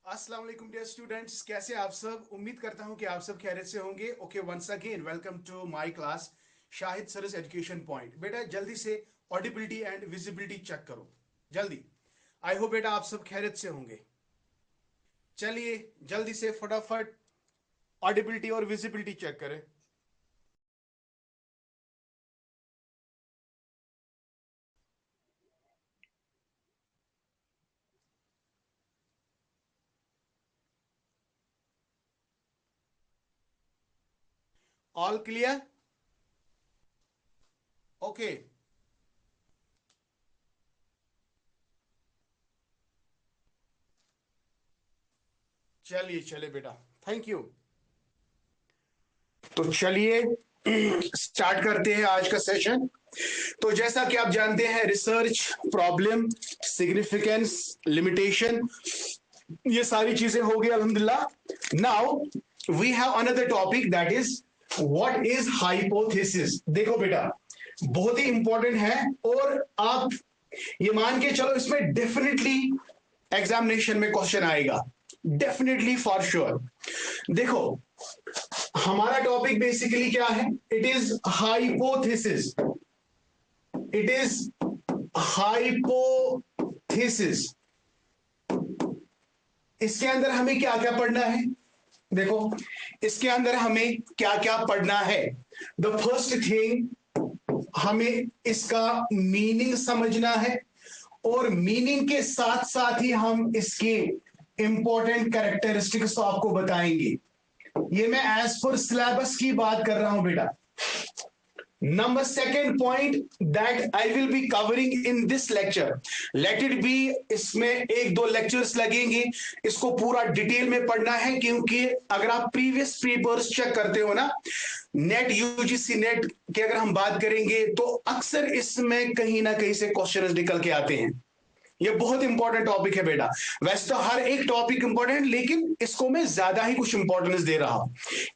अस्सलाम वालेकुम dear students, कैसे आप सब। उम्मीद करता हूं कि आप सब खैरियत से होंगे। Okay, once again welcome to my class Shahid Saras education point. बेटा जल्दी से ऑडिबिलिटी एंड विजिबिलिटी चेक करो जल्दी। आई होप बेटा आप सब खैरियत से होंगे। चलिए जल्दी से फटाफट ऑडिबिलिटी और विजिबिलिटी चेक करें। All clear? ओके, चलिए चलिए बेटा, थैंक यू। तो चलिए स्टार्ट करते हैं आज का सेशन। तो जैसा कि आप जानते हैं, रिसर्च, प्रॉब्लम, सिग्निफिकेंस, लिमिटेशन, ये सारी चीजें हो गई अल्हम्दुलिल्लाह। Now we have another topic that is what is hypothesis. देखो बेटा, बहुत ही इंपॉर्टेंट है और आप ये मान के चलो इसमें डेफिनेटली एग्जामिनेशन में क्वेश्चन आएगा, डेफिनेटली फॉर श्योर। देखो हमारा टॉपिक बेसिकली क्या है? It is hypothesis. It is hypothesis. इसके अंदर हमें क्या क्या पढ़ना है? देखो इसके अंदर हमें क्या क्या पढ़ना है। द फर्स्ट थिंग, हमें इसका मीनिंग समझना है और मीनिंग के साथ साथ ही हम इसके इंपॉर्टेंट कैरेक्टरिस्टिक्स आपको बताएंगे। ये मैं एज पर सिलेबस की बात कर रहा हूं बेटा। Number second point that I will be covering in this lecture, let it be, इसमें एक दो लेक्चर्स लगेंगे, इसको पूरा डिटेल में पढ़ना है क्योंकि अगर आप प्रीवियस पेपर्स चेक करते हो ना, नेट यूजीसी नेट की अगर हम बात करेंगे तो अक्सर इसमें कहीं ना कहीं से क्वेश्चन निकल के आते हैं। ये बहुत इंपॉर्टेंट टॉपिक है बेटा। वैसे तो हर एक टॉपिक इंपॉर्टेंट, लेकिन इसको मैं ज्यादा ही कुछ इंपॉर्टेंस दे रहा हूं।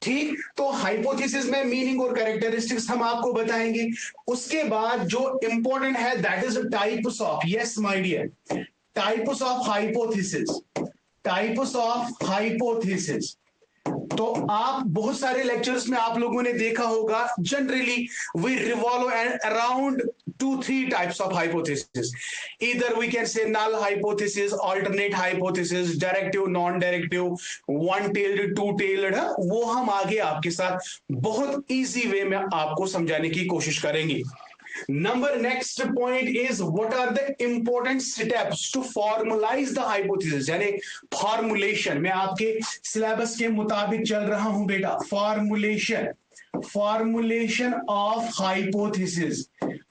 ठीक, तो हाइपोथेसिस में मीनिंग और कैरेक्टरिस्टिक्स हम आपको बताएंगे। उसके बाद जो इंपॉर्टेंट है that is types of, yes my dear, types of hypothesis. Types of hypothesis. तो आप बहुत सारे लेक्चर्स में आप लोगों ने देखा होगा, generally we revolve around 2-3 types of hypothesis. Either we can say null hypothesis, alternate hypothesis, directive, non-directive, one-tailed, two-tailed। वो हम आगे आपके साथ बहुत इजी वे में आपको समझाने की कोशिश करेंगे। Number next point is what are the important steps to formalize the hypothesis, यानी फॉर्मुलेशन। मैं आपके सिलेबस के मुताबिक चल रहा हूं बेटा। Formulation, formulation of hypothesis.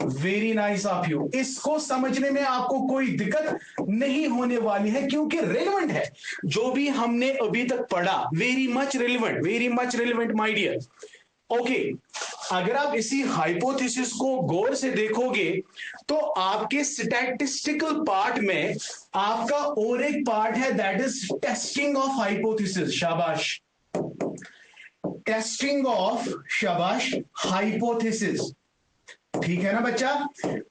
Very nice of you. इसको समझने में आपको कोई दिक्कत नहीं होने वाली है क्योंकि रेलेवेंट है जो भी हमने अभी तक पढ़ा। Very much relevant, very much relevant my dear. Okay, अगर आप इसी हाइपोथेसिस को गौर से देखोगे तो आपके स्टैटिस्टिकल पार्ट में आपका और एक पार्ट है that is testing of hypothesis. शाबाश, टेस्टिंग ऑफ, शाबाश, हाइपोथेसिस। ठीक है ना बच्चा?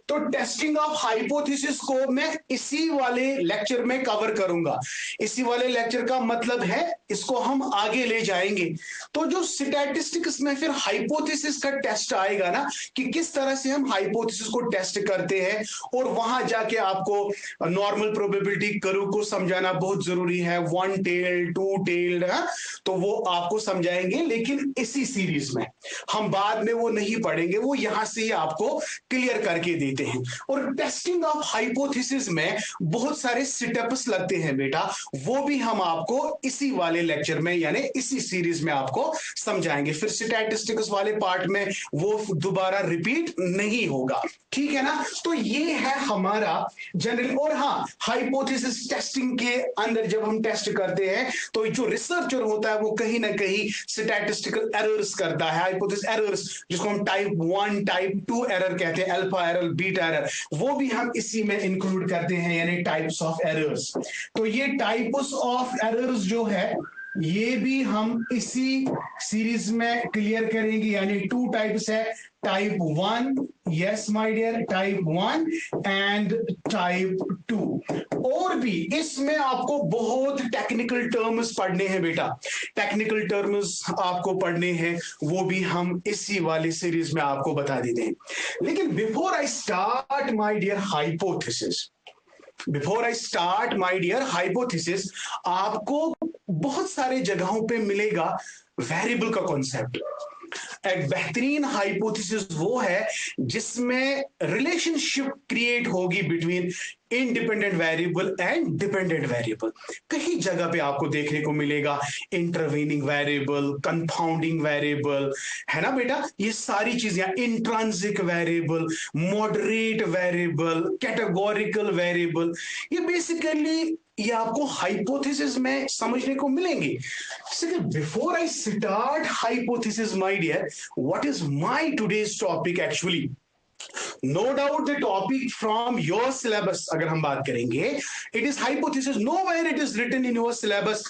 तो टेस्टिंग ऑफ हाइपोथेसिस को मैं इसी वाले लेक्चर में कवर करूंगा। इसी वाले लेक्चर का मतलब है इसको हम आगे ले जाएंगे। तो जो स्टैटिस्टिक्स में फिर हाइपोथेसिस का टेस्ट आएगा ना, कि किस तरह से हम हाइपोथेसिस को टेस्ट करते हैं, और वहां जाके आपको नॉर्मल प्रोबेबिलिटी कर्व को समझाना बहुत जरूरी है, वन टेल्ड, टू टेल्ड, तो वो आपको समझाएंगे, लेकिन इसी सीरीज में। हम बाद में वो नहीं पढ़ेंगे, वो यहां से ही आपको क्लियर करके देते हैं। और टेस्टिंग ऑफ हाइपोथेसिस में बहुत सारे स्टेप्स लगते हैं बेटा, वो भी हम आपको इसी वाले लेक्चर में यानी इसी सीरीज में आपको समझाएंगे। फिर स्टैटिस्टिक्स वाले पार्ट में वो दोबारा रिपीट नहीं होगा। ठीक है ना? तो ये है हमारा जनरल। और हाँ, हाइपोथेसिस टेस्टिंग के अंदर जब हम टेस्ट करते हैं तो जो रिसर्चर होता है वो कहीं ना कहीं स्टैटिस्टिकल एरर्स करता है, हाइपोथेसिस एरर्स, जिसको हम टाइप 1, टाइप 2 एरर कहते हैं, अल्फा एरर, बीटा एरर, वो भी हम इसी में इंक्लूड करते हैं, यानी टाइप्स ऑफ एरर्स। तो ये टाइप्स ऑफ एरर्स जो है ये भी हम इसी सीरीज में क्लियर करेंगे, यानी 2 टाइप्स है, type 1, yes my dear, type 1 and type 2। और भी इसमें आपको बहुत टेक्निकल टर्म्स पढ़ने हैं बेटा, टेक्निकल टर्म्स आपको पढ़ने हैं, वो भी हम इसी वाली सीरीज में आपको बता देते हैं। लेकिन before I start my dear hypothesis, before I start my dear hypothesis, आपको बहुत सारे जगहों पे मिलेगा वेरिएबल का कॉन्सेप्ट। एक बेहतरीन हाइपोथेसिस वो है जिसमें रिलेशनशिप क्रिएट होगी between independent variable and dependent variable. कहीं जगह पे आपको देखने को मिलेगा इंटरवीनिंग वेरिएबल, कंपाउंडिंग वेरिएबल, है ना बेटा, ये सारी चीजें, intrinsic variable, moderate variable, categorical variable, ये बेसिकली ये आपको हाइपोथेसिस में समझने को मिलेंगे। Before I start hypothesis my dear, what is my today's topic actually? No doubt the topic from your syllabus अगर हम बात करेंगे, it is hypothesis, nowhere it is written in your syllabus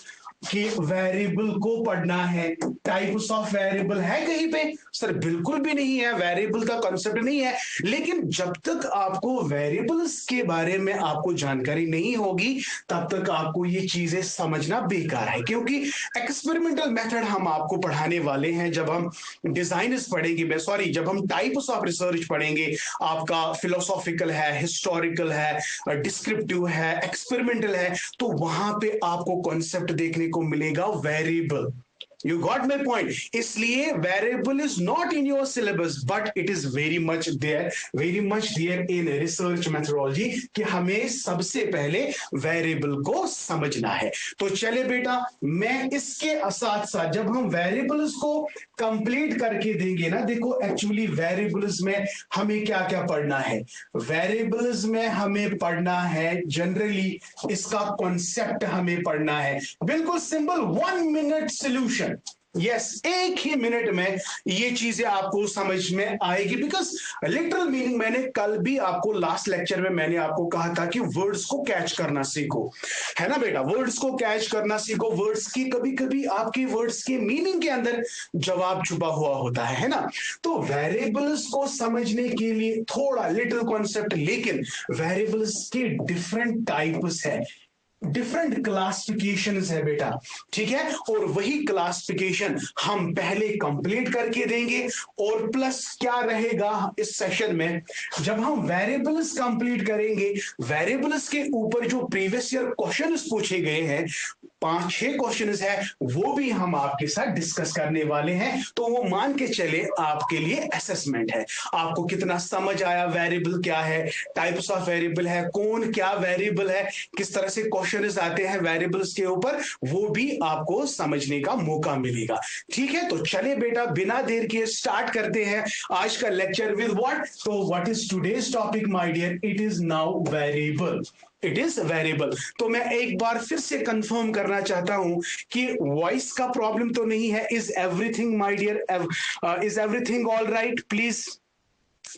कि variable को पढ़ना है। Types of variable है कहीं पे? सर बिल्कुल भी नहीं है, वेरिएबल का कॉन्सेप्ट नहीं है। लेकिन जब तक आपको वेरिएबल्स के बारे में आपको जानकारी नहीं होगी तब तक आपको ये चीजें समझना बेकार है, क्योंकि एक्सपेरिमेंटल मेथड हम आपको पढ़ाने वाले हैं। जब हम डिजाइनर्स पढ़ेंगे, सॉरी, जब हम टाइप्स ऑफ रिसर्च पढ़ेंगे, आपका फिलोसॉफिकल है, हिस्टोरिकल है, डिस्क्रिप्टिव है, एक्सपेरिमेंटल है, तो वहां पे आपको कॉन्सेप्ट देखने को मिलेगा variable. You got my point? इसलिए variable is not in your syllabus but it is very much there in research methodology कि हमें सबसे पहले वेरिएबल को समझना है। तो चले बेटा, मैं इसके साथ साथ जब हम वेरिएबल्स को कंप्लीट करके देंगे ना, देखो एक्चुअली वेरिएबल्स में हमें क्या क्या पढ़ना है। वेरिएबल्स में हमें पढ़ना है जनरली इसका कॉन्सेप्ट हमें पढ़ना है, बिल्कुल सिंपल 1 मिनट सॉल्यूशन। यस, एक ही मिनट में ये चीजें आपको समझ में आएगी, बिकॉज लिटरल मीनिंग मैंने कल भी आपको लास्ट लेक्चर में मैंने आपको कहा था कि वर्ड्स को कैच करना सीखो, है ना बेटा, वर्ड्स को कैच करना सीखो। वर्ड्स की कभी कभी आपके वर्ड्स के मीनिंग के अंदर जवाब छुपा हुआ होता है ना। तो वेरिएबल्स को समझने के लिए थोड़ा लिटिल कॉन्सेप्ट, लेकिन वेरिएबल्स के डिफरेंट टाइप्स है, डिफरेंट क्लासिफिकेशंस है बेटा, ठीक है। और वही क्लासिफिकेशन हम पहले कंप्लीट करके देंगे, और प्लस क्या रहेगा इस सेशन में, जब हम वेरिएबल्स कंप्लीट करेंगे, वेरिएबल्स के ऊपर जो प्रीवियस ईयर क्वेश्चंस पूछे गए हैं, 5-6 क्वेश्चंस है, वो भी हम आपके साथ डिस्कस करने वाले हैं। तो वो मान के चले आपके लिए असेसमेंट है, आपको कितना समझ आया, वेरिएबल क्या है, टाइप्स ऑफ वेरिएबल है, कौन क्या वेरिएबल है, किस तरह से क्वेश्चन आते हैं वेरिएबल्स के ऊपर, वो भी आपको समझने का मौका मिलेगा। ठीक है, तो चले बेटा बिना देर के स्टार्ट करते हैं आज का लेक्चर विद व्हाट। तो what is today's topic my dear? It is now variable, it is variable. तो मैं एक बार फिर से कंफर्म करना चाहता हूं कि वॉइस का प्रॉब्लम तो नहीं है। Is everything my dear, is everything all right? Please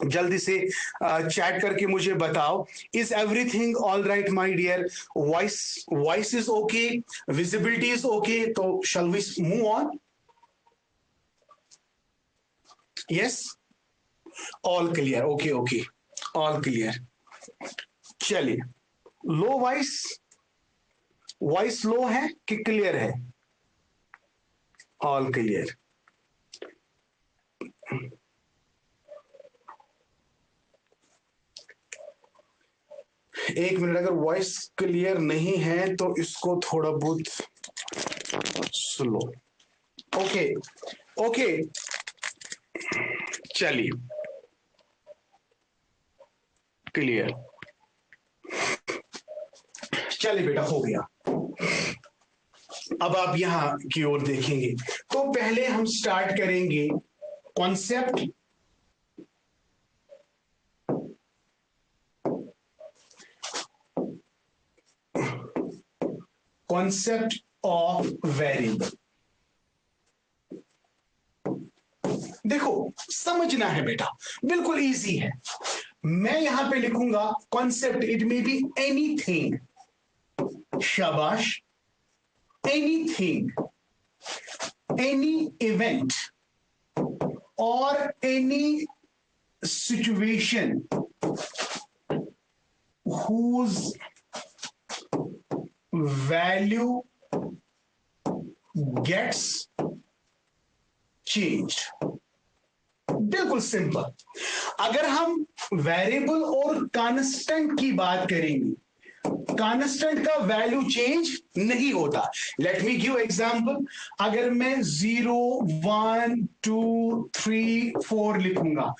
जल्दी से चैट करके मुझे बताओ, is everything all right my dear? Voice is okay, visibility is okay, तो shall we move on? Yes, all clear, okay okay, all clear. चलिए, low voice, voice low है कि clear है? All clear. एक minute, अगर voice clear नहीं है तो इसको थोड़ा बहुत स्लो। ओके ओके, चलिए क्लियर। चलिए बेटा, हो गया। अब आप यहां की ओर देखेंगे तो पहले हम स्टार्ट करेंगे कॉन्सेप्ट, कॉन्सेप्ट ऑफ वेरिएबल। देखो समझना है बेटा, बिल्कुल इजी है। मैं यहां पे लिखूंगा concept, it may be anything, शाबाश, anything, any event or any situation whose value gets changed. बिल्कुल सिंपल. अगर हम वेरिएबल और कांस्टेंट की बात करेंगे, कांस्टेंट का वैल्यू चेंज नहीं होता. Let me give example. अगर मैं 0 1 2 3 4 लिखूंगा,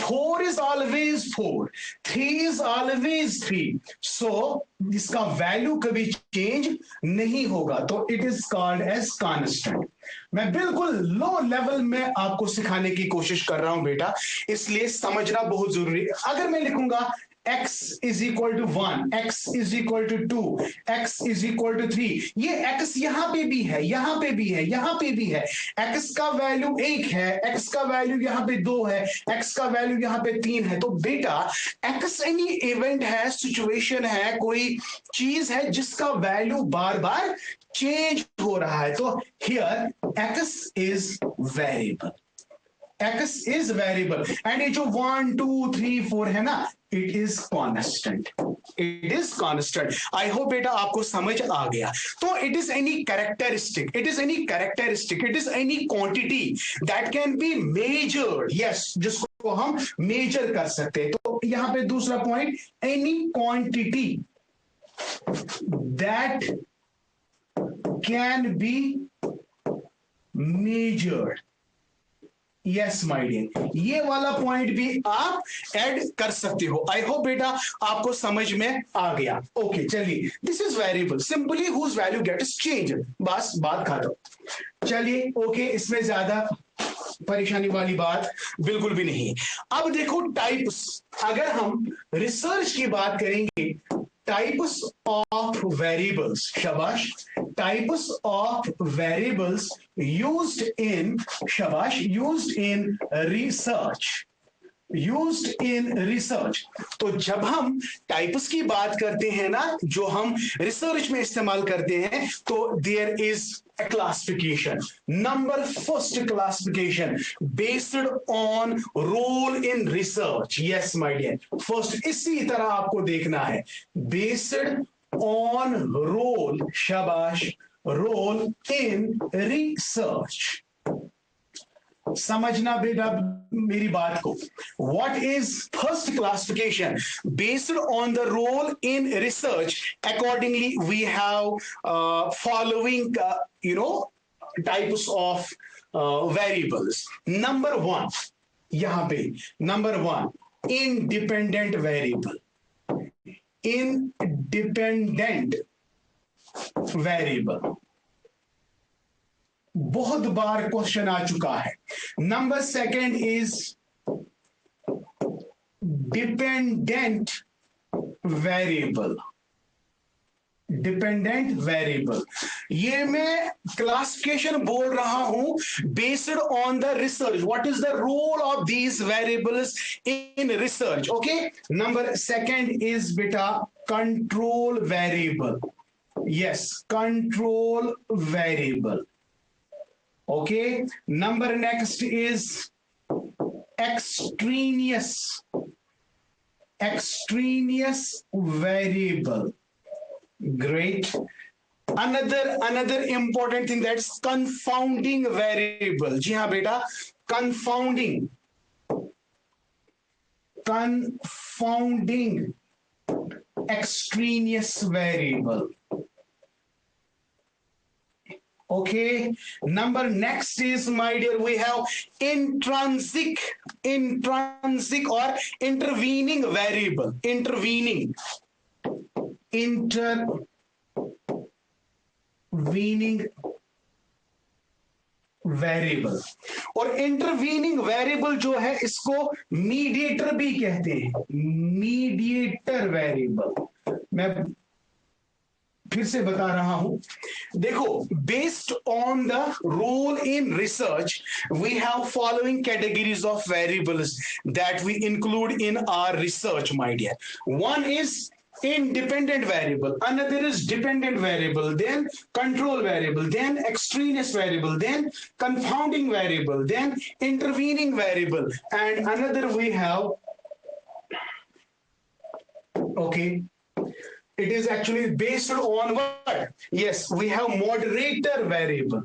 4 is always 4, 3 is always 3, so इसका वैल्यू कभी चेंज नहीं होगा, तो it is called as constant. मैं बिल्कुल लो लेवल में आपको सिखाने की कोशिश कर रहा हूं बेटा, इसलिए समझना बहुत जरूरी है. अगर मैं लिखूंगा x is equal to 1, x is equal to 2, x is equal to 3, ये x यहां पे भी है, यहां पे भी है, यहां पे भी है. x का वैल्यू 1 है, x का वैल्यू यहां पे 2 है, x का वैल्यू यहां पे 3 है. तो बेटा x एनी इवेंट है, सिचुएशन है, कोई चीज है जिसका वैल्यू बार बार चेंज हो रहा है. तो here x is variable, x is variable. And ये जो 1 2 3 4 है ना, it is constant, it is constant. I hope बेटा आपको समझ आ गया. तो it is any characteristic, it is any characteristic, it is any quantity that can be measured. Yes, जिसको हम मेजर कर सकते हैं. तो यहां पे दूसरा point, any quantity that can be measured. Yes my dear, ये वाला पॉइंट भी आप ऐड कर सकते हो. आई होप बेटा आपको समझ में आ गया. ओके चलिए, this is variable simply whose value gets change. बस बात खत्म. चलिए ओके, इसमें ज्यादा परेशानी वाली बात बिल्कुल भी नहीं. अब देखो टाइप्स, अगर हम रिसर्च की बात करेंगे, टाइप्स ऑफ वेरिएबल्स, शाबाश, types of variables used in, shabash, used in research, used in research. तो जब हम टाइप्स की बात करते हैं ना, जो हम रिसर्च में इस्तेमाल करते हैं, तो there is a classification. Number first classification based on role in research. Yes my dear, first इसी तरह आपको देखना है, based on role, shabash, role in research. समझना बेटा मेरी बात को. What is first classification? Based on the role in research, accordingly we have following types of variables. Number one, यहां पे number one, independent variable. Independent variable बहुत बार question आ चुका है. Number second is dependent variable. Dependent variable, ये मैं classification बोल रहा हूं based on the research. What is the role of these variables in research. Okay, number second is बेटा control variable. Yes, control variable. Okay, number next is extraneous variable. Great. Another important thing, that's confounding variable. जी हाँ बेटा, confounding extraneous variable. Okay, number next is, my dear, we have intrinsic or intervening variable. Intervening variable. और intervening variable जो है, इसको mediator भी कहते हैं. Mediator variable, मैं फिर से बता रहा हूं. देखो, based on the role in research we have following categories of variables that we include in our research, my dear. One is independent variable, another is dependent variable, then control variable, then extraneous variable, then confounding variable, then intervening variable, and another we have, okay, it is actually based on what? Yes, we have moderator variable.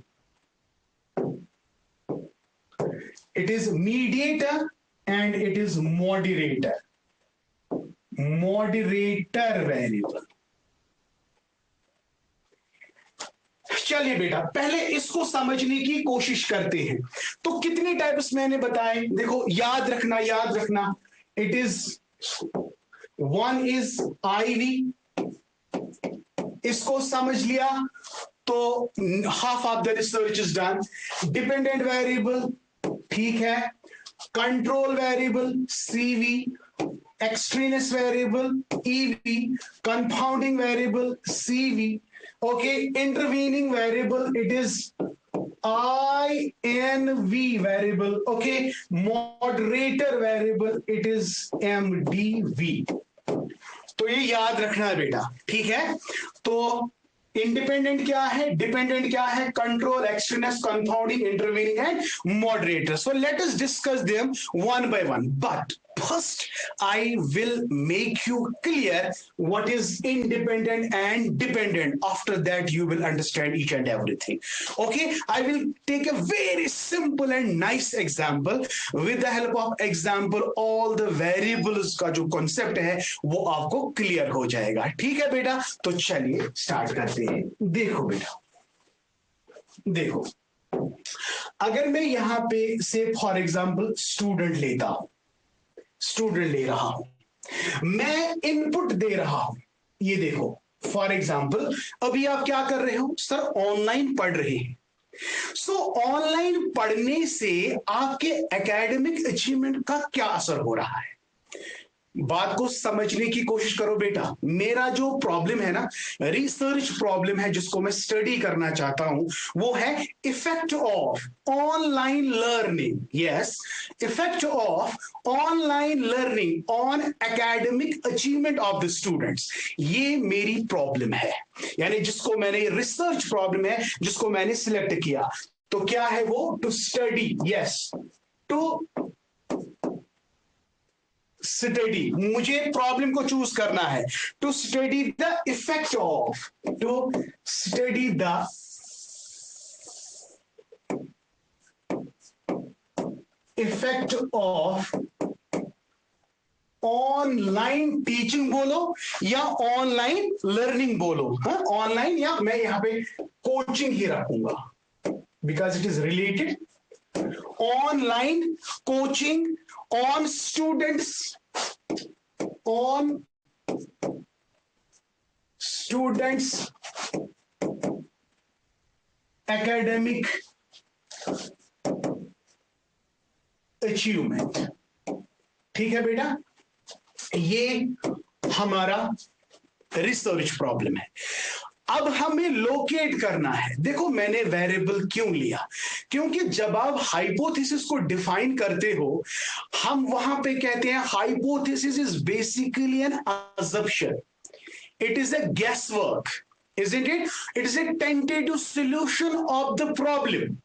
It is mediator and it is moderator. Moderator variable. चलिए बेटा पहले इसको समझने की कोशिश करते हैं. तो कितने टाइप्स मैंने बताए, देखो याद रखना. It is one is IV, इसको समझ लिया तो half of the research is done. Dependent variable ठीक है, control variable CV, extraneous variable EV, confounding variable CV, okay, intervening variable it is INV variable, okay, moderator variable it is MDV. तो ये याद रखना है बेटा, ठीक है. तो इंडिपेंडेंट क्या है, डिपेंडेंट क्या है, control, extraneous, confounding, intervening and moderator. So let us discuss them one by one, but first I will make you clear what is independent and dependent. After that you will understand each and everything. Okay, I will take a very simple and nice example. With the help of example all the variables का जो concept है वो आपको clear हो जाएगा. ठीक है बेटा, तो चलिए start करते हैं. देखो बेटा, देखो अगर मैं यहाँ पे से फॉर एग्जाम्पल स्टूडेंट लेता हूं, स्टूडेंट ले रहा हूं, मैं इनपुट दे रहा हूं. ये देखो फॉर एग्जाम्पल अभी आप क्या कर रहे हो सर, ऑनलाइन पढ़ रहे हैं. सो ऑनलाइन पढ़ने से आपके एकेडमिक अचीवमेंट का क्या असर हो रहा है, बात को समझने की कोशिश करो बेटा. मेरा जो प्रॉब्लम है ना, रिसर्च प्रॉब्लम है जिसको मैं स्टडी करना चाहता हूं, वो है effect of online learning. Yes, effect of online learning on academic achievement of the students. ये मेरी प्रॉब्लम है, यानी जिसको मैंने रिसर्च प्रॉब्लम है जिसको मैंने सिलेक्ट किया. तो क्या है वो, to study. Yes, to study, मुझे प्रॉब्लम को चूज करना है. To study the effect of, to study the effect of online teaching बोलो या ऑनलाइन लर्निंग बोलो. ऑनलाइन या मैं यहां पे कोचिंग ही रखूंगा because it is related. Online coaching on students academic achievement. ठीक है बेटा, ये हमारा रिसर्च प्रॉब्लम है. अब हमें लोकेट करना है. देखो मैंने वेरिएबल क्यों लिया, क्योंकि जब आप हाइपोथेसिस को डिफाइन करते हो हम वहां पे कहते हैं hypothesis is basically an assumption. It is a guesswork, isn't it? It is a tentative solution of the problem.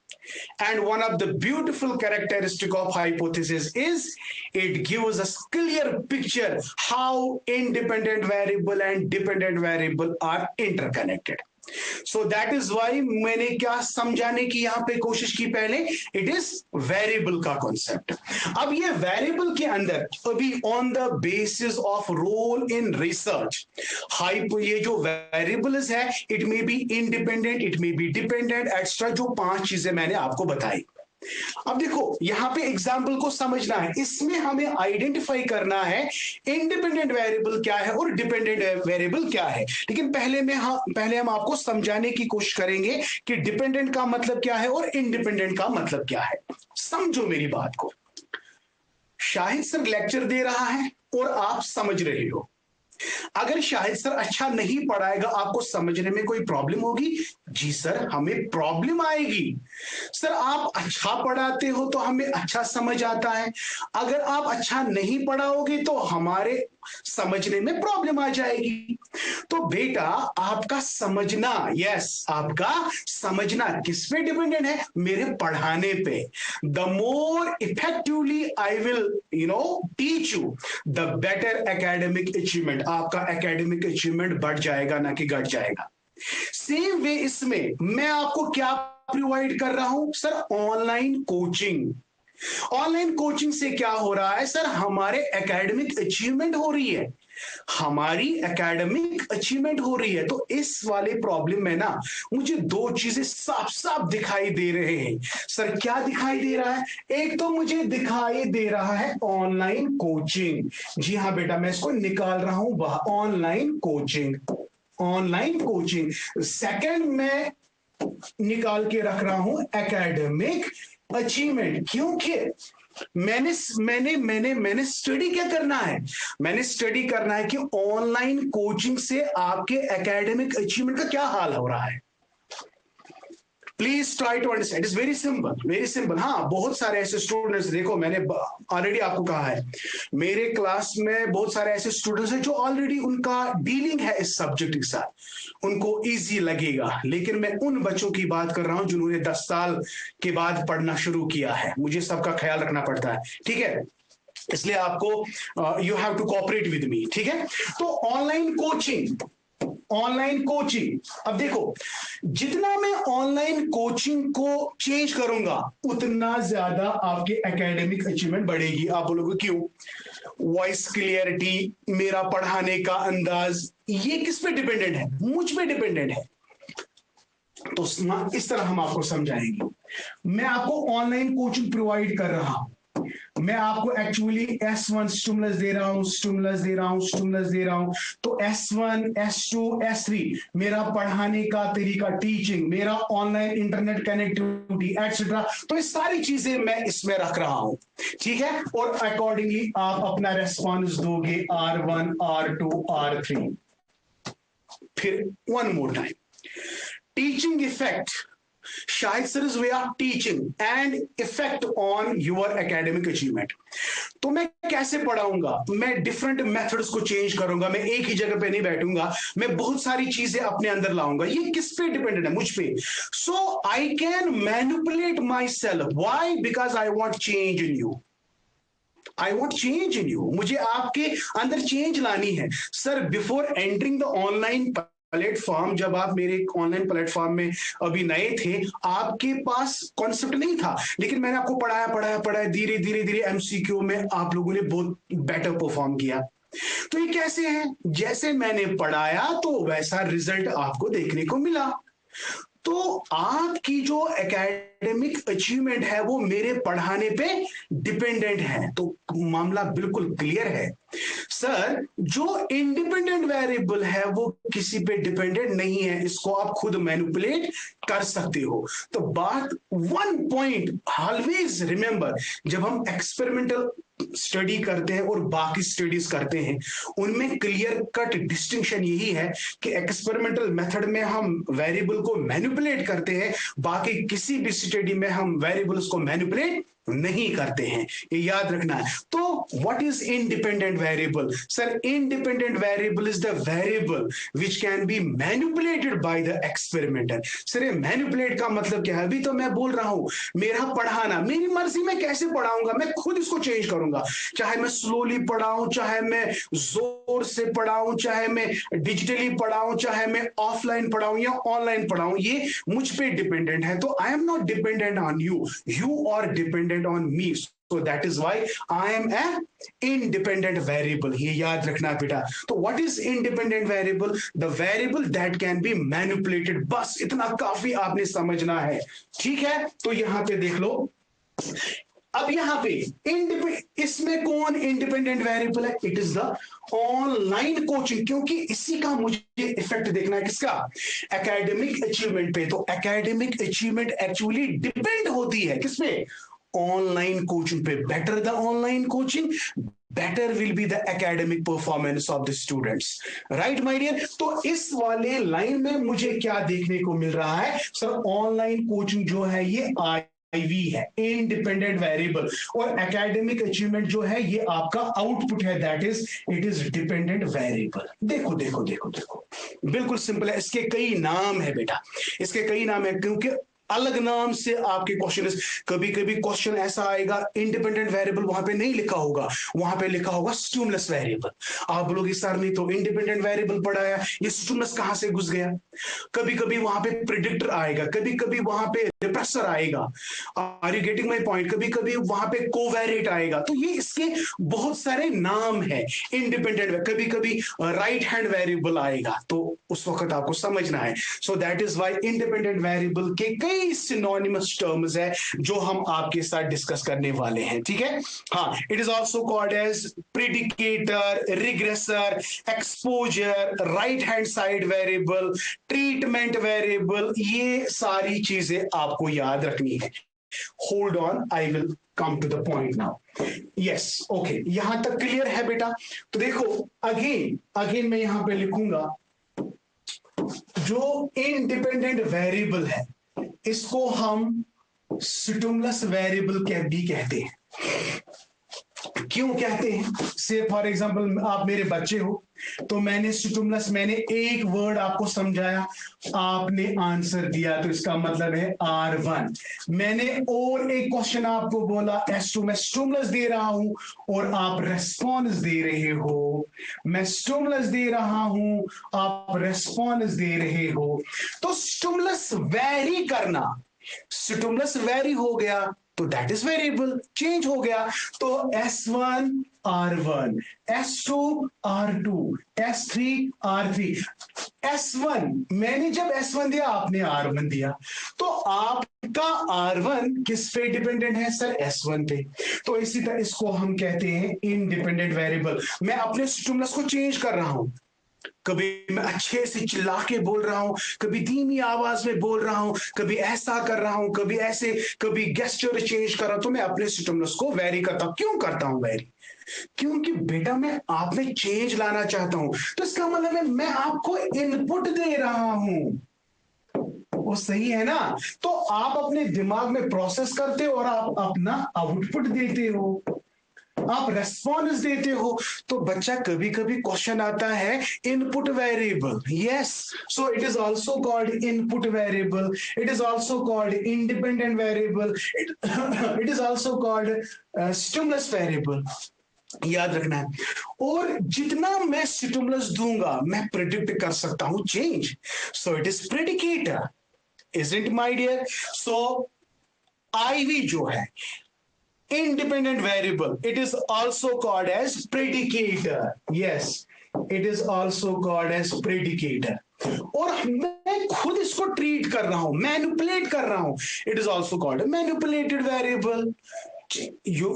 And one of the beautiful characteristic of hypothesis is it gives us clear picture how independent variable and dependent variable are interconnected. So that is why मैंने क्या समझाने की यहाँ पे कोशिश की, पहले it is variable का कॉन्सेप्ट. अब ये वेरिएबल के अंदर अभी on the basis of role in research ये जो वेरिएबल्स है it may be independent, it may be dependent extra, जो 5 चीजें मैंने आपको बताई. अब देखो यहां पे एग्जाम्पल को समझना है, इसमें हमें आइडेंटिफाई करना है इंडिपेंडेंट वेरिएबल क्या है और डिपेंडेंट वेरिएबल क्या है. लेकिन पहले हम आपको समझाने की कोशिश करेंगे कि डिपेंडेंट का मतलब क्या है और इंडिपेंडेंट का मतलब क्या है. समझो मेरी बात को. शाहिद सर लेक्चर दे रहा है और आप समझ रहे हो, अगर शाहिद सर अच्छा नहीं पढ़ाएगा, आपको समझने में कोई प्रॉब्लम होगी? जी सर, हमें प्रॉब्लम आएगी। सर आप अच्छा पढ़ाते हो तो हमें अच्छा समझ आता है, अगर आप अच्छा नहीं पढ़ाओगे तो हमारे समझने में प्रॉब्लम आ जाएगी। तो बेटा आपका समझना, यस आपका समझना किस पे डिपेंडेंट है? मेरे पढ़ाने पे। The more effectively I will teach you, the better academic achievement, आपका एकेडमिक अचीवमेंट बढ़ जाएगा ना कि घट जाएगा। सेम वे इसमें मैं आपको क्या प्रोवाइड कर रहा हूं? Sir online coaching. Online coaching से क्या हो रहा है सर? हमारे एकेडमिक अचीवमेंट हो रही है, हमारी एकेडमिक अचीवमेंट हो रही है। तो इस वाले प्रॉब्लम में ना मुझे दो चीजें साफ साफ दिखाई दे रहे हैं। सर क्या दिखाई दे रहा है? एक तो मुझे दिखाई दे रहा है ऑनलाइन कोचिंग। जी हाँ बेटा, मैं इसको निकाल रहा हूं बाहर, online coaching, online coaching. Second मैं निकाल के रख रहा हूं एकेडमिक अचीवमेंट, क्योंकि मैंने मैंने मैंने मैंने स्टडी क्या करना है? मैंने स्टडी करना है कि ऑनलाइन कोचिंग से आपके एकेडमिक अचीवमेंट का क्या हाल हो रहा है। Please try to understand, it's very simple, very simple. हाँ, बहुत सारे ऐसे स्टूडेंट्स, देखो मैंने ऑलरेडी आपको कहा है, मेरे क्लास में बहुत सारे ऐसे स्टूडेंट्स हैं जो ऑलरेडी उनका डीलिंग है इस सब्जेक्ट के साथ, उनको इजी लगेगा। लेकिन मैं उन बच्चों की बात कर रहा हूं जिन्होंने 10 साल के बाद पढ़ना शुरू किया है। मुझे सबका ख्याल रखना पड़ता है, ठीक है? इसलिए आपको you have to cooperate with me, ठीक है? तो ऑनलाइन कोचिंग, ऑनलाइन कोचिंग, अब देखो जितना मैं ऑनलाइन कोचिंग को चेंज करूंगा उतना ज्यादा आपके एकेडमिक अचीवमेंट बढ़ेगी। आप बोलोगे क्यों? वॉइस क्लियरिटी, मेरा पढ़ाने का अंदाज, ये किस पे डिपेंडेंट है? मुझ पे डिपेंडेंट है। तो इस तरह हम आपको समझाएंगे। मैं आपको ऑनलाइन कोचिंग प्रोवाइड कर रहा हूं, मैं आपको एक्चुअली S1 स्टिमुलस दे रहा हूं, स्टिमुलस दे रहा हूं, स्टिमुलस दे रहा हूं। तो S1, S2, S3 मेरा पढ़ाने का तरीका, टीचिंग, मेरा ऑनलाइन इंटरनेट कनेक्टिविटी एक्सेट्रा, तो ये सारी चीजें मैं इसमें रख रहा हूं, ठीक है? और अकॉर्डिंगली आप अपना रेस्पॉन्स दोगे R1, R2, R3। फिर one more time, teaching effect, Shahid sir's way of teaching and effect on your academic achievement। तो मैं कैसे पढ़ाऊंगा? मैं डिफरेंट मेथड्स को चेंज करूंगा, मैं एक ही जगह पे नहीं बैठूंगा, मैं बहुत सारी चीजें अपने अंदर लाऊंगा। ये किस पे डिपेंडेंट है? मुझ पे। So I can manipulate myself. Why? Because I want change in you, I want change in you. मुझे आपके अंदर चेंज लानी है। Sir before entering the online platform, जब आप मेरे ऑनलाइन प्लेटफॉर्म में अभी नए थे, आपके पास कॉन्सेप्ट नहीं था, लेकिन मैंने आपको पढ़ाया पढ़ाया पढ़ाया, धीरे धीरे धीरे एमसीक्यू में आप लोगों ने बहुत बेटर परफॉर्म किया। तो ये कैसे है? जैसे मैंने पढ़ाया तो वैसा रिजल्ट आपको देखने को मिला। तो आपकी जो एकेडमिक अचीवमेंट है वो मेरे पढ़ाने पे डिपेंडेंट है। तो मामला बिल्कुल क्लियर है। सर जो इंडिपेंडेंट वेरिएबल है वो किसी पे डिपेंडेंट नहीं है, इसको आप खुद मैनिपुलेट कर सकते हो। तो बात, वन पॉइंट ऑलवेज रिमेंबर, जब हम एक्सपेरिमेंटल स्टडी करते हैं और बाकी स्टडीज करते हैं, उनमें क्लियर कट डिस्टिंक्शन यही है कि एक्सपेरिमेंटल मेथड में हम वेरिएबल को मैनिपुलेट करते हैं, बाकी किसी भी स्टडी में हम वेरिएबल्स को मैनिपुलेट नहीं करते हैं, ये याद रखना है। तो what is independent variable? Sir independent variable is the variable which can be manipulated by the experimenter. Sir ये मैनिपुलेट का मतलब क्या है? अभी तो मैं बोल रहा हूं मेरा पढ़ाना, मेरी मर्जी में कैसे पढ़ाऊंगा, मैं खुद इसको चेंज करूंगा। चाहे मैं स्लोली पढ़ाऊं, चाहे मैं जोर से पढ़ाऊं, चाहे मैं डिजिटली पढ़ाऊं, चाहे मैं ऑफलाइन पढ़ाऊं या ऑनलाइन पढ़ाऊं, ये मुझ पे डिपेंडेंट है। तो I am not dependent on you, you are dependent on me, so that is why I am an independent variable। ये याद रखना बेटा। तो what is independent variable? The variable that can be manipulated। बस इतना काफी आपने समझना है, ठीक है? तो यहां पे देख लो, अब यहां पे इसमें कौन इंडिपेंडेंट वेरिएबल है? It is the online coaching, क्योंकि इसी का मुझे इफेक्ट देखना है। किसका? एकेडमिक अचीवमेंट पे। तो एकेडमिक अचीवमेंट एक्चुअली डिपेंड होती है किस पे? ऑनलाइन कोचिंग पे, better the online coaching, better will be the academic performance of the students, right my dear. तो इस वाले लाइन में मुझे क्या देखने को मिल रहा है सर, ऑनलाइन कोचिंग जो है ये आईवी है, इंडिपेंडेंट वेरिएबल, और एकेडमिक अचीवमेंट जो है ये आपका आउटपुट है, that is it is dependent variable. देखो देखो देखो देखो, बिल्कुल सिंपल है, इसके कई नाम है बेटा, इसके कई नाम है, क्योंकि अलग नाम से आपके क्वेश्चन, कभी कभी क्वेश्चन ऐसा आएगा इंडिपेंडेंट वेरिएबल वहां पे नहीं लिखा होगा, वहां पे लिखा होगा स्टिमुलस वेरिएबल। आप बोलोगे सर ने तो इंडिपेंडेंट वेरिएबल पढ़ाया, ये स्टिमुलस कहां से घुस गया। कभी कभी वहां पे प्रिडिक्टर आएगा, कभी कभी वहां पे रिप्रेसर आएगा, are you getting my point, कभी कभी वहां पे कोवेरिएट आएगा। तो ये इसके बहुत सारे नाम है इंडिपेंडेंट, कभी कभी राइट हैंड वेरिएबल आएगा, तो उस वक्त आपको समझना है। So that is why independent variable के कई सिनोनिमस टर्म्स है जो हम आपके साथ डिस्कस करने वाले हैं, ठीक है। हाँ, it is also called as predictor, regressor, exposure, right hand side variable, treatment variable, ये सारी चीजें आपको याद रखनी है। Hold on, I will come to the point now. Yes, okay, यहां तक क्लियर है बेटा। तो देखो अगेन अगेन मैं यहां पे लिखूंगा, जो इंडिपेंडेंट वेरिएबल है इसको हम स्टिमुलस वेरिएबल भी कहते हैं। क्यों कहते हैं, से फॉर एग्जांपल आप मेरे बच्चे हो, तो मैंने स्टिमुलस, मैंने एक वर्ड आपको समझाया, आपने आंसर दिया, तो इसका मतलब है R1। मैंने और एक क्वेश्चन आपको बोला S2, मैं स्टिमुलस दे रहा हूं और आप रेस्पॉन्स दे रहे हो, मैं स्टिमुलस दे रहा हूं, आप रेस्पॉन्स दे रहे हो। तो स्टिमुलस वेरी करना, स्टिमुलस वेरी हो गया तो दैट इज वेरिएबल, चेंज हो गया। तो S1 R1, S2 R2, S3 R3। S1 मैंने जब S1 दिया, आपने R1 दिया, तो आपका R1 किस पे डिपेंडेंट है सर, S1 पे। तो इसी तरह इसको हम कहते हैं इंडिपेंडेंट वेरिएबल। मैं अपने स्टिमुलस को चेंज कर रहा हूं, कभी मैं अच्छे से चिल्ला के बोल रहा हूं, कभी धीमी आवाज में बोल रहा हूं, कभी ऐसा कर रहा हूं, कभी ऐसे, कभी गेस्चर चेंज कर रहा हूं, तो मैं अपने स्टिमुलस को वेरी करता हूं। क्यों करता हूं वेरी, क्योंकि बेटा मैं आप में चेंज लाना चाहता हूं, तो इसका मतलब है मैं आपको इनपुट दे रहा हूं, वो सही है ना। तो आप अपने दिमाग में प्रोसेस करते हो और आप अपना आउटपुट देते हो, आप रेस्पॉन्स देते हो। तो बच्चा कभी कभी क्वेश्चन आता है input variable, yes, so it is also called input variable, it is also called independent variable, it is also called stimulus variable, याद रखना है। और जितना मैं स्टिमुलस दूंगा मैं प्रिडिक्ट कर सकता हूं change, so it is predictor, isn't my dear. So IV जो है independent variable, it is also called as predicator, yes, it is also called as predicator। और मैं खुद इसको ट्रीट कर रहा हूं, मैनिपुलेट कर रहा हूं, it is also called manipulated variable. You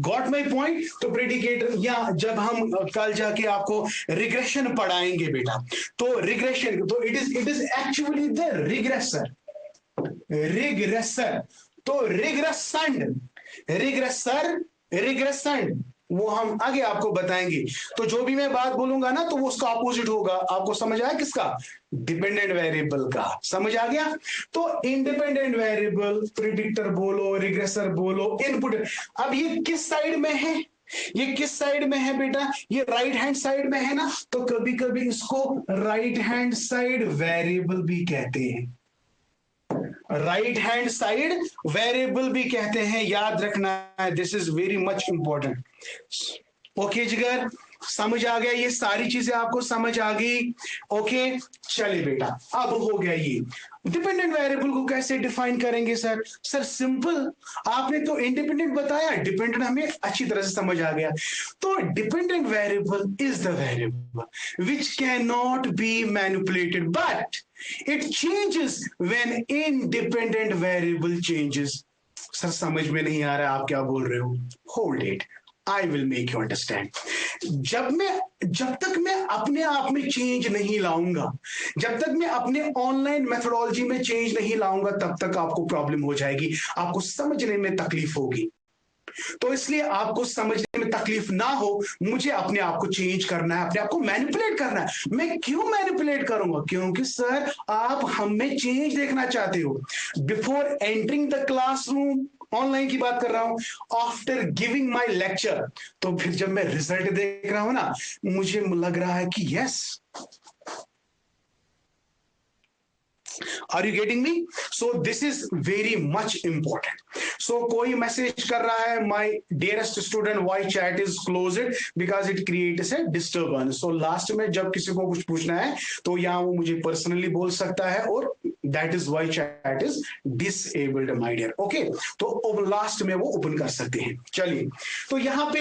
got my point. तो प्रेडिकेटर, या जब हम कल जाके आपको रिग्रेशन पढ़ाएंगे बेटा, तो रिग्रेशन, तो it is actually the regressor, regressor, तो रिग्रेसेंड, रिग्रेसर, रिग्रेसेंड, वो हम आगे आपको बताएंगे। तो जो भी मैं बात बोलूंगा ना, तो वो उसका ऑपोजिट होगा। आपको समझ आया किसका, डिपेंडेंट वेरिएबल का, समझ आ गया। तो इंडिपेंडेंट वेरिएबल, प्रिडिक्टर बोलो, रिग्रेसर बोलो, इनपुट। अब ये किस साइड में है, ये किस साइड में है बेटा, ये राइट हैंड साइड में है ना, तो कभी कभी इसको राइट हैंड साइड वेरिएबल भी कहते हैं, राइट हैंड साइड वेरिएबल भी कहते हैं, याद रखना है, this is very much important. Okay जिगर, समझ आ गया, ये सारी चीजें आपको समझ आ गई। ओके चलिए बेटा, अब हो गया ये डिपेंडेंट वेरिएबल को कैसे डिफाइन करेंगे सर। सर सिंपल, आपने तो इंडिपेंडेंट बताया, डिपेंडेंट हमें अच्छी तरह से समझ आ गया। तो dependent variable is the variable which can not be manipulated but it changes when independent variable changes. Sir समझ में नहीं आ रहा आप क्या बोल रहे हो, hold it, I will make you understand. जब तक मैं अपने आप में चेंज नहीं लाऊंगा, जब तक मैं अपने ऑनलाइन मेथोडोलॉजी में चेंज नहीं लाऊंगा, तब तक आपको प्रॉब्लम हो जाएगी, आपको समझने में तकलीफ होगी। तो इसलिए आपको समझने में तकलीफ ना हो, मुझे अपने आप को चेंज करना है, अपने आप को मैनिपुलेट करना है। मैं क्यों मैनिपुलेट करूंगा? क्योंकि सर आप हम में चेंज देखना चाहते हो। Before entering the classroom, online की बात कर रहा हूं, आफ्टर गिविंग माय लेक्चर, तो फिर जब मैं रिजल्ट देख रहा हूं ना, मुझे लग रहा है कि yes, are you getting me? So this is very much important. So कोई मैसेज कर रहा है, my dearest student why chat is closed, because it creates a disturbance. So last में जब किसी को कुछ पूछना है तो यहां वो मुझे पर्सनली बोल सकता है, और that is why chat is disabled my dear. Okay, तो लास्ट में वो ओपन कर सकते हैं। चलिए, तो यहां पे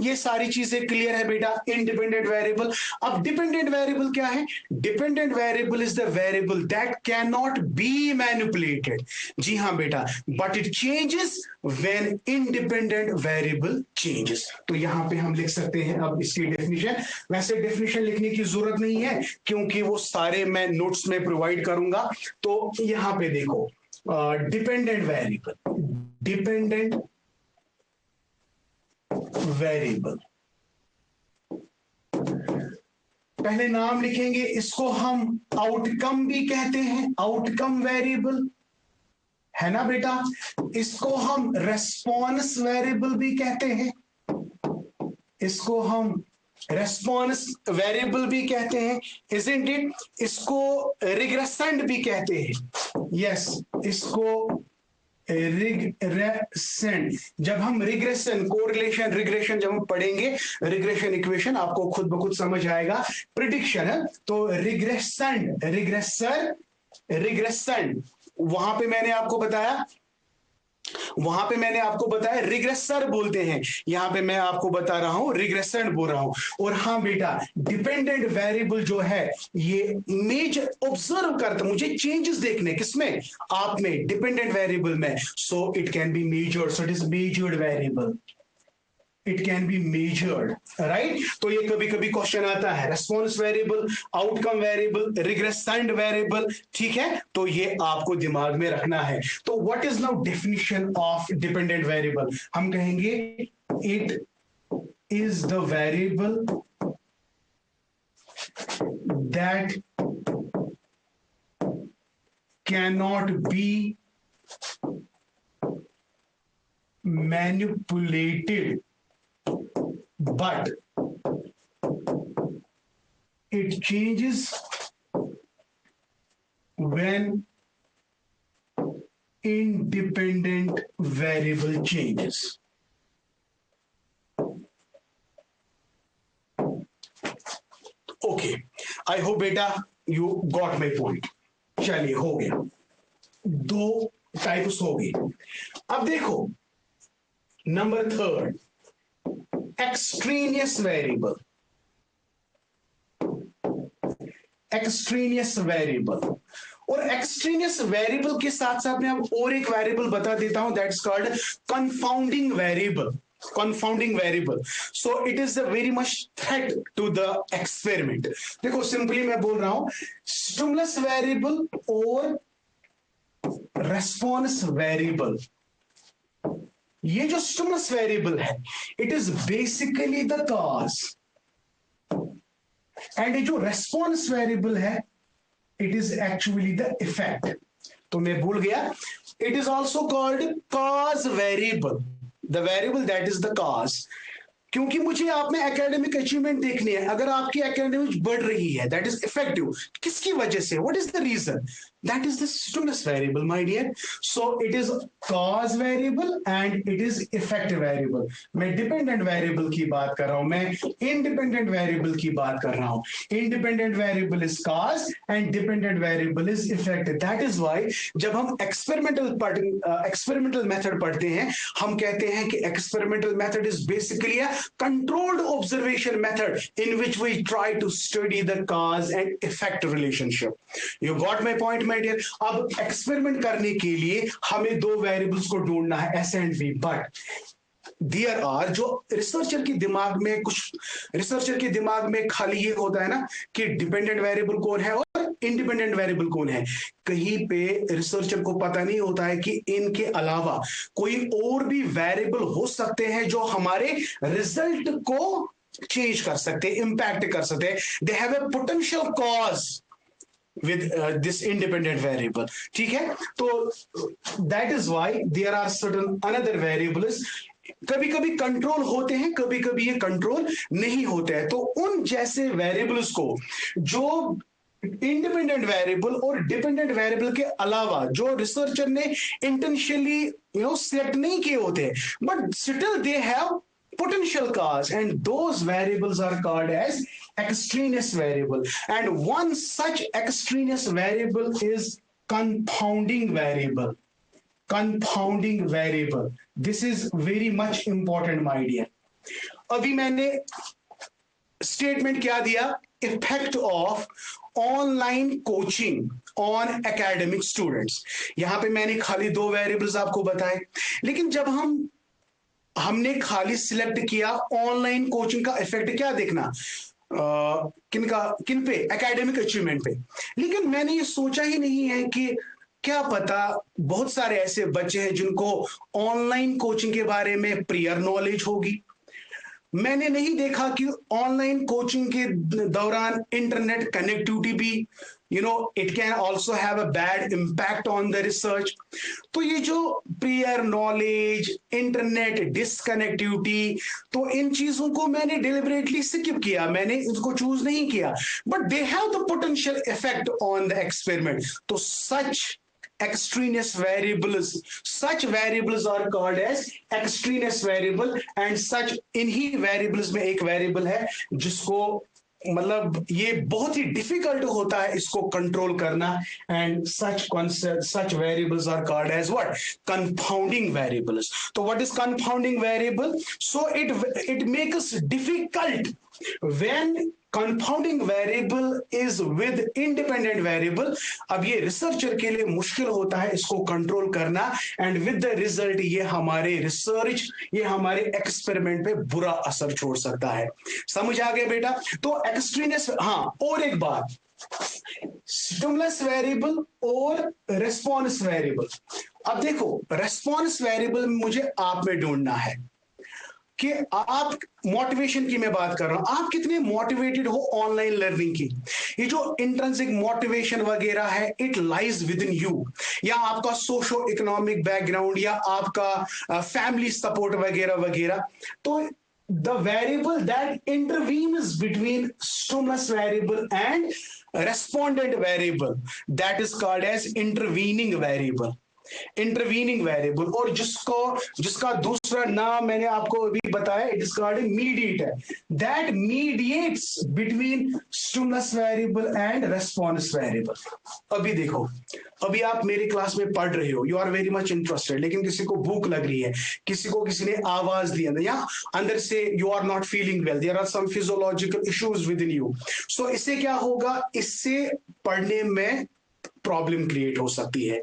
ये सारी चीजें क्लियर है बेटा। Independent variable. अब डिपेंडेंट वेरिएबल क्या है? Dependent variable is the variable that can not be manipulated. जी हाँ बेटा, but it changes when independent variable changes. तो यहां पे हम लिख सकते हैं अब इसकी डेफिनेशन। वैसे डेफिनेशन लिखने की जरूरत नहीं है, क्योंकि वो सारे मैं नोट्स में प्रोवाइड करूंगा। तो यहां पे देखो, डिपेंडेंट वेरिएबल, डिपेंडेंट वेरिएबल, पहले नाम लिखेंगे, इसको हम आउटकम भी कहते हैं, आउटकम वेरिएबल है ना बेटा। इसको हम रेस्पॉन्स वेरिएबल भी कहते हैं, इसको हम रेस्पॉन्स वेरिएबल भी कहते हैं, इजंट इट? इसको रिग्रेसेंट भी कहते हैं, यस, इसको रिग्रेशन। जब हम रिग्रेशन, कोरिलेशन, रिग्रेशन जब हम पढ़ेंगे, रिग्रेशन इक्वेशन आपको खुद ब खुद समझ आएगा। प्रिडिक्शन है तो रिग्रेशन, रिग्रेसर, रिग्रेशन, वहां पे मैंने आपको बताया, रिग्रेसर बोलते हैं, यहां पे मैं आपको बता रहा हूं रिग्रेशन बोल रहा हूं। और हाँ बेटा, डिपेंडेंट वेरिएबल जो है ये मेजर ऑब्जर्व करता, मुझे चेंजेस देखने किसमें? आप में, डिपेंडेंट वेरिएबल में। So it can be measured, so it is measured variable, it can be measured, right? तो ये कभी कभी क्वेश्चन आता है, response variable, outcome variable, regressant variable, ठीक है? तो ये आपको दिमाग में रखना है। तो what is now definition of dependent variable? हम कहेंगे it is the variable that cannot be manipulated but it changes when independent variable changes. Okay, I hope beta you got my point. चलिए, हो गया, दो टाइप्स हो गई। अब देखो number third, extraneous variable, extraneous variable. और एक्सट्रेनियस वेरिएबल के साथ साथ मैं अब और एक वेरिएबल बता देता हूं, that's called confounding variable, confounding variable. So it is a very much threat to the experiment. देखो सिंपली मैं बोल रहा हूं, स्टिमुलस वेरिएबल और रेस्पॉन्स वेरिएबल, ये जो स्टिमुलस वेरिएबल है, it is basically the cause, and ये जो रेस्पॉन्स वेरिएबल है, it is actually the effect. तो मैं भूल गया, it is also called cause variable, the variable that is the cause. क्योंकि मुझे आप में एकेडमिक अचीवमेंट देखनी है। अगर आपकी एकेडमिक बढ़ रही है, दैट इज इफेक्टिव, किसकी वजह से? What is the reason? That is the stimulus variable my dear. So it is cause variable and it is effect variable. मैं डिपेंडेंट वेरिएबल की बात कर रहा हूं, मैं इंडिपेंडेंट वेरिएबल की बात कर रहा हूं। Independent variable is cause and dependent variable is effect. That is why जब हम एक्सपेरिमेंटल मेथड पढ़ते हैं, हम कहते हैं कि experimental method is basically a controlled observation method in which we try to study the cause and effect relationship. You got my point, my dear? अब experiment करने के लिए हमें दो वेरिएबल्स को ढूंढना है, S and V, but there are, जो रिसर्चर के दिमाग में खाली ये होता है ना कि डिपेंडेंट वेरिएबल कौन है और इंडिपेंडेंट वेरिएबल कौन है। कहीं पे रिसर्चर को पता नहीं होता है कि इनके अलावा कोई और भी वेरिएबल हो सकते हैं जो हमारे रिजल्ट को चेंज कर सकते हैं, इंपैक्ट कर सकते हैं। They have a potential cause with this independent variable, ठीक है। तो that is why there are certain another variables, कभी कभी कंट्रोल होते हैं, कभी कभी ये कंट्रोल नहीं होते हैं। तो उन जैसे वेरिएबल्स को जो इंडिपेंडेंट वेरिएबल और डिपेंडेंट वेरिएबल के अलावा जो रिसर्चर ने इंटेंशनली सिलेक्ट नहीं किए होते, but still they have potential cause, and those variables are called as extraneous variable. And one such extraneous variable is confounding variable. Confounding variable, this is very much important, my dear. अभी मैंने statement क्या दिया, effect of online coaching on academic students. यहां पे मैंने खाली दो variables आपको बताए, लेकिन जब हमने खाली सिलेक्ट किया ऑनलाइन कोचिंग का इफेक्ट क्या देखना, किन पे, एकेडमिक अचीवमेंट पे। लेकिन मैंने ये सोचा ही नहीं है कि क्या पता बहुत सारे ऐसे बच्चे हैं जिनको ऑनलाइन कोचिंग के बारे में प्रियर नॉलेज होगी। मैंने नहीं देखा कि ऑनलाइन कोचिंग के दौरान इंटरनेट कनेक्टिविटी भी it can also have a bad impact on the research. तो ये जो प्रियर नॉलेज, इंटरनेट डिसकनेक्टिविटी, तो इन चीजों को मैंने डिलिबरेटली स्किप किया, मैंने इसको चूज नहीं किया, but they have the potential effect on the experiment. तो सच extraneous variables are called as extraneous variable, and such इन्हीं variables में एक variable है जिसको मतलब ये बहुत ही डिफिकल्ट होता है इसको कंट्रोल करना, and such variables are called as what, confounding variables. तो what is confounding variable? So it makes difficult when confounding variable is with independent variable. अब ये रिसर्चर के लिए मुश्किल होता है इसको कंट्रोल करना, एंड विद द रिजल्ट ये हमारे रिसर्च, ये हमारे एक्सपेरिमेंट पे बुरा असर छोड़ सकता है। समझ आ गया बेटा? तो एक्सट्रीनेस, हाँ और एक बात, स्टिमुलस वेरिएबल और रेस्पॉन्स वेरिएबल। अब देखो रेस्पॉन्स वेरिएबल मुझे आप में ढूंढना है कि आप, मोटिवेशन की मैं बात कर रहा हूं, आप कितने मोटिवेटेड हो ऑनलाइन लर्निंग की। ये जो इंट्रिंसिक मोटिवेशन वगैरह है, it lies with in you, या आपका सोशो इकोनॉमिक बैकग्राउंड, या आपका फैमिली सपोर्ट वगैरह वगैरह। तो the variable that intervenes between stimulus variable and respondent variable, that is called as intervening variable. Intervening variable, और जिसका दूसरा नाम मैंने आपको अभी बताया, it is called mediator, that mediates between stimulus variable and response variable. अभी देखो, अभी आप मेरी क्लास में पढ़ रहे हो, you are very much interested, लेकिन किसी को भूख लग रही है, किसी ने आवाज दी अंदर, या अंदर से you are not feeling well, there are some physiological issues within you. सो इससे क्या होगा, इससे पढ़ने में प्रॉब्लम क्रिएट हो सकती है।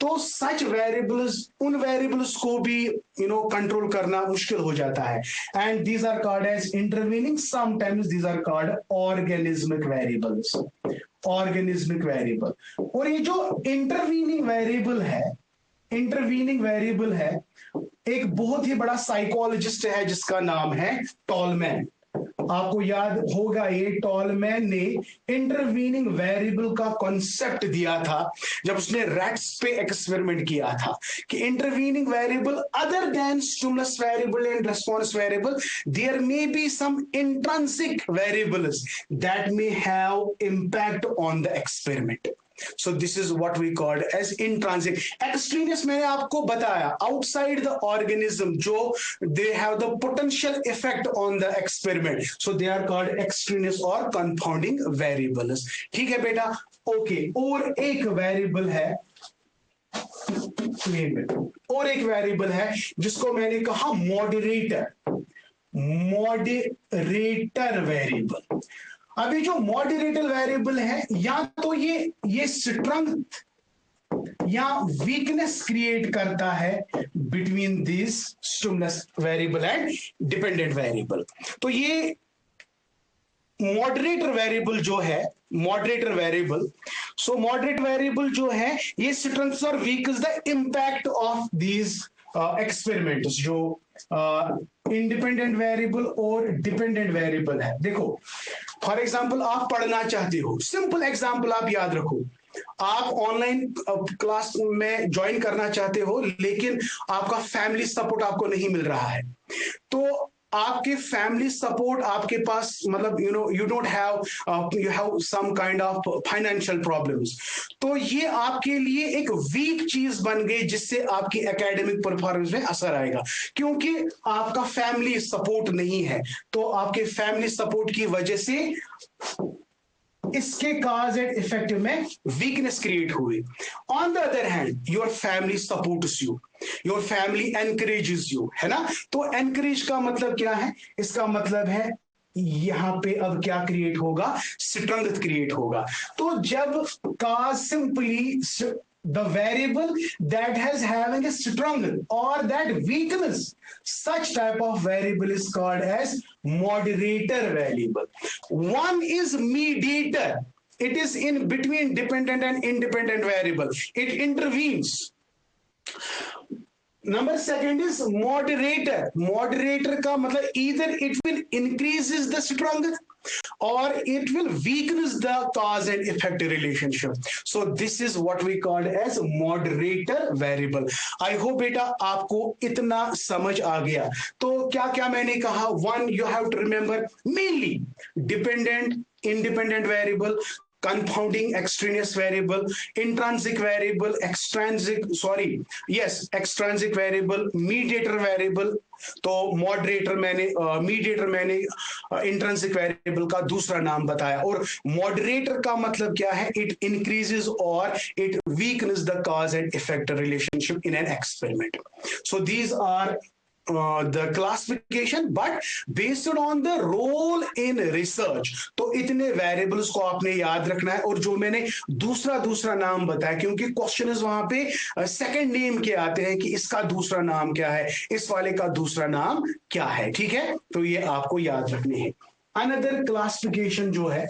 तो सच वेरिएबल्स, उन वेरिएबल्स को भी कंट्रोल करना मुश्किल हो जाता है, and these are called as intervening, sometimes these are called organismic variables, organismic variable. और ये जो इंटरवीनिंग वेरिएबल है, एक बहुत ही बड़ा साइकोलॉजिस्ट है जिसका नाम है टॉलमैन। आपको याद होगा, ये टॉलमैन ने इंटरवीनिंग वेरिएबल का कॉन्सेप्ट दिया था जब उसने रैट्स पे एक्सपेरिमेंट किया था, कि intervening variable other than stimulus variable and response variable, there may be some intrinsic variables that may have impact on the experiment. So this is what we called as intrinsic. Extraneous मैंने आपको बताया, outside the organism, जो they have the potential effect on the experiment, so they are called extraneous or confounding variables. ठीक है बेटा? Okay, और एक variable है, और एक वेरिएबल है जिसको मैंने कहा मॉडरेटर वेरिएबल। अभी जो मॉडरेटर वेरिएबल है, या तो ये स्ट्रेंथ या वीकनेस क्रिएट करता है between this stimulus variable and dependent variable. तो ये मॉडरेटर वेरिएबल जो है, मॉडरेटर वेरिएबल, सो मॉडरेट वेरिएबल जो है ये स्ट्रेंथ्स और weakness the impact of these experiments जो इंडिपेंडेंट वेरिएबल और डिपेंडेंट वेरिएबल है। देखो फॉर एग्जांपल आप पढ़ना चाहते हो, सिंपल एग्जांपल आप याद रखो, आप ऑनलाइन क्लास में ज्वाइन करना चाहते हो लेकिन आपका फैमिली सपोर्ट आपको नहीं मिल रहा है, तो आपके फैमिली सपोर्ट आपके पास मतलब you don't have, you have some kind of financial problems, तो ये आपके लिए एक वीक चीज बन गई जिससे आपकी एकेडमिक परफॉर्मेंस में असर आएगा, क्योंकि आपका फैमिली सपोर्ट नहीं है। तो आपके फैमिली सपोर्ट की वजह से इसके काज एंड इफेक्ट में वीकनेस क्रिएट हुई। On the other hand your family supports you, your family encourages you, है ना। तो एनकरेज का मतलब क्या है, इसका मतलब है यहां पे अब क्या क्रिएट होगा, स्ट्रेंथ क्रिएट होगा। तो जब काज simply the variable that has having a strength or that weakness, such type of variable is called as moderator variable. One is mediator, it is in between dependent and independent variable, it intervenes. Number second is moderator, moderator का मतलब either it will increases the strength or it will weakens the cause and effect relationship. So this is what we call as moderator variable. I hope बेटा आपको इतना समझ आ गया। तो क्या क्या मैंने कहा, one you have to remember mainly dependent independent variable, confounding extraneous variable, intrinsic variable, extrinsic variable, mediator variable। तो मॉडरेटर मैंने मीडिएटर मैंने इंट्रिंसिक वेरिएबल का दूसरा नाम बताया। और मॉडरेटर का मतलब क्या है, इट इंक्रीजेस और it weakens the cause and effect relationship in an experiment. So these are the classification but based on the role in research। तो इतने वेरिएबल्स को आपने याद रखना है। और जो मैंने दूसरा नाम बताया, क्योंकि क्वेश्चन वहां पे सेकंड नेम के आते हैं कि इसका दूसरा नाम क्या है, इस वाले का दूसरा नाम क्या है, ठीक है। तो ये आपको याद रखने हैं। अनदर क्लासिफिकेशन जो है,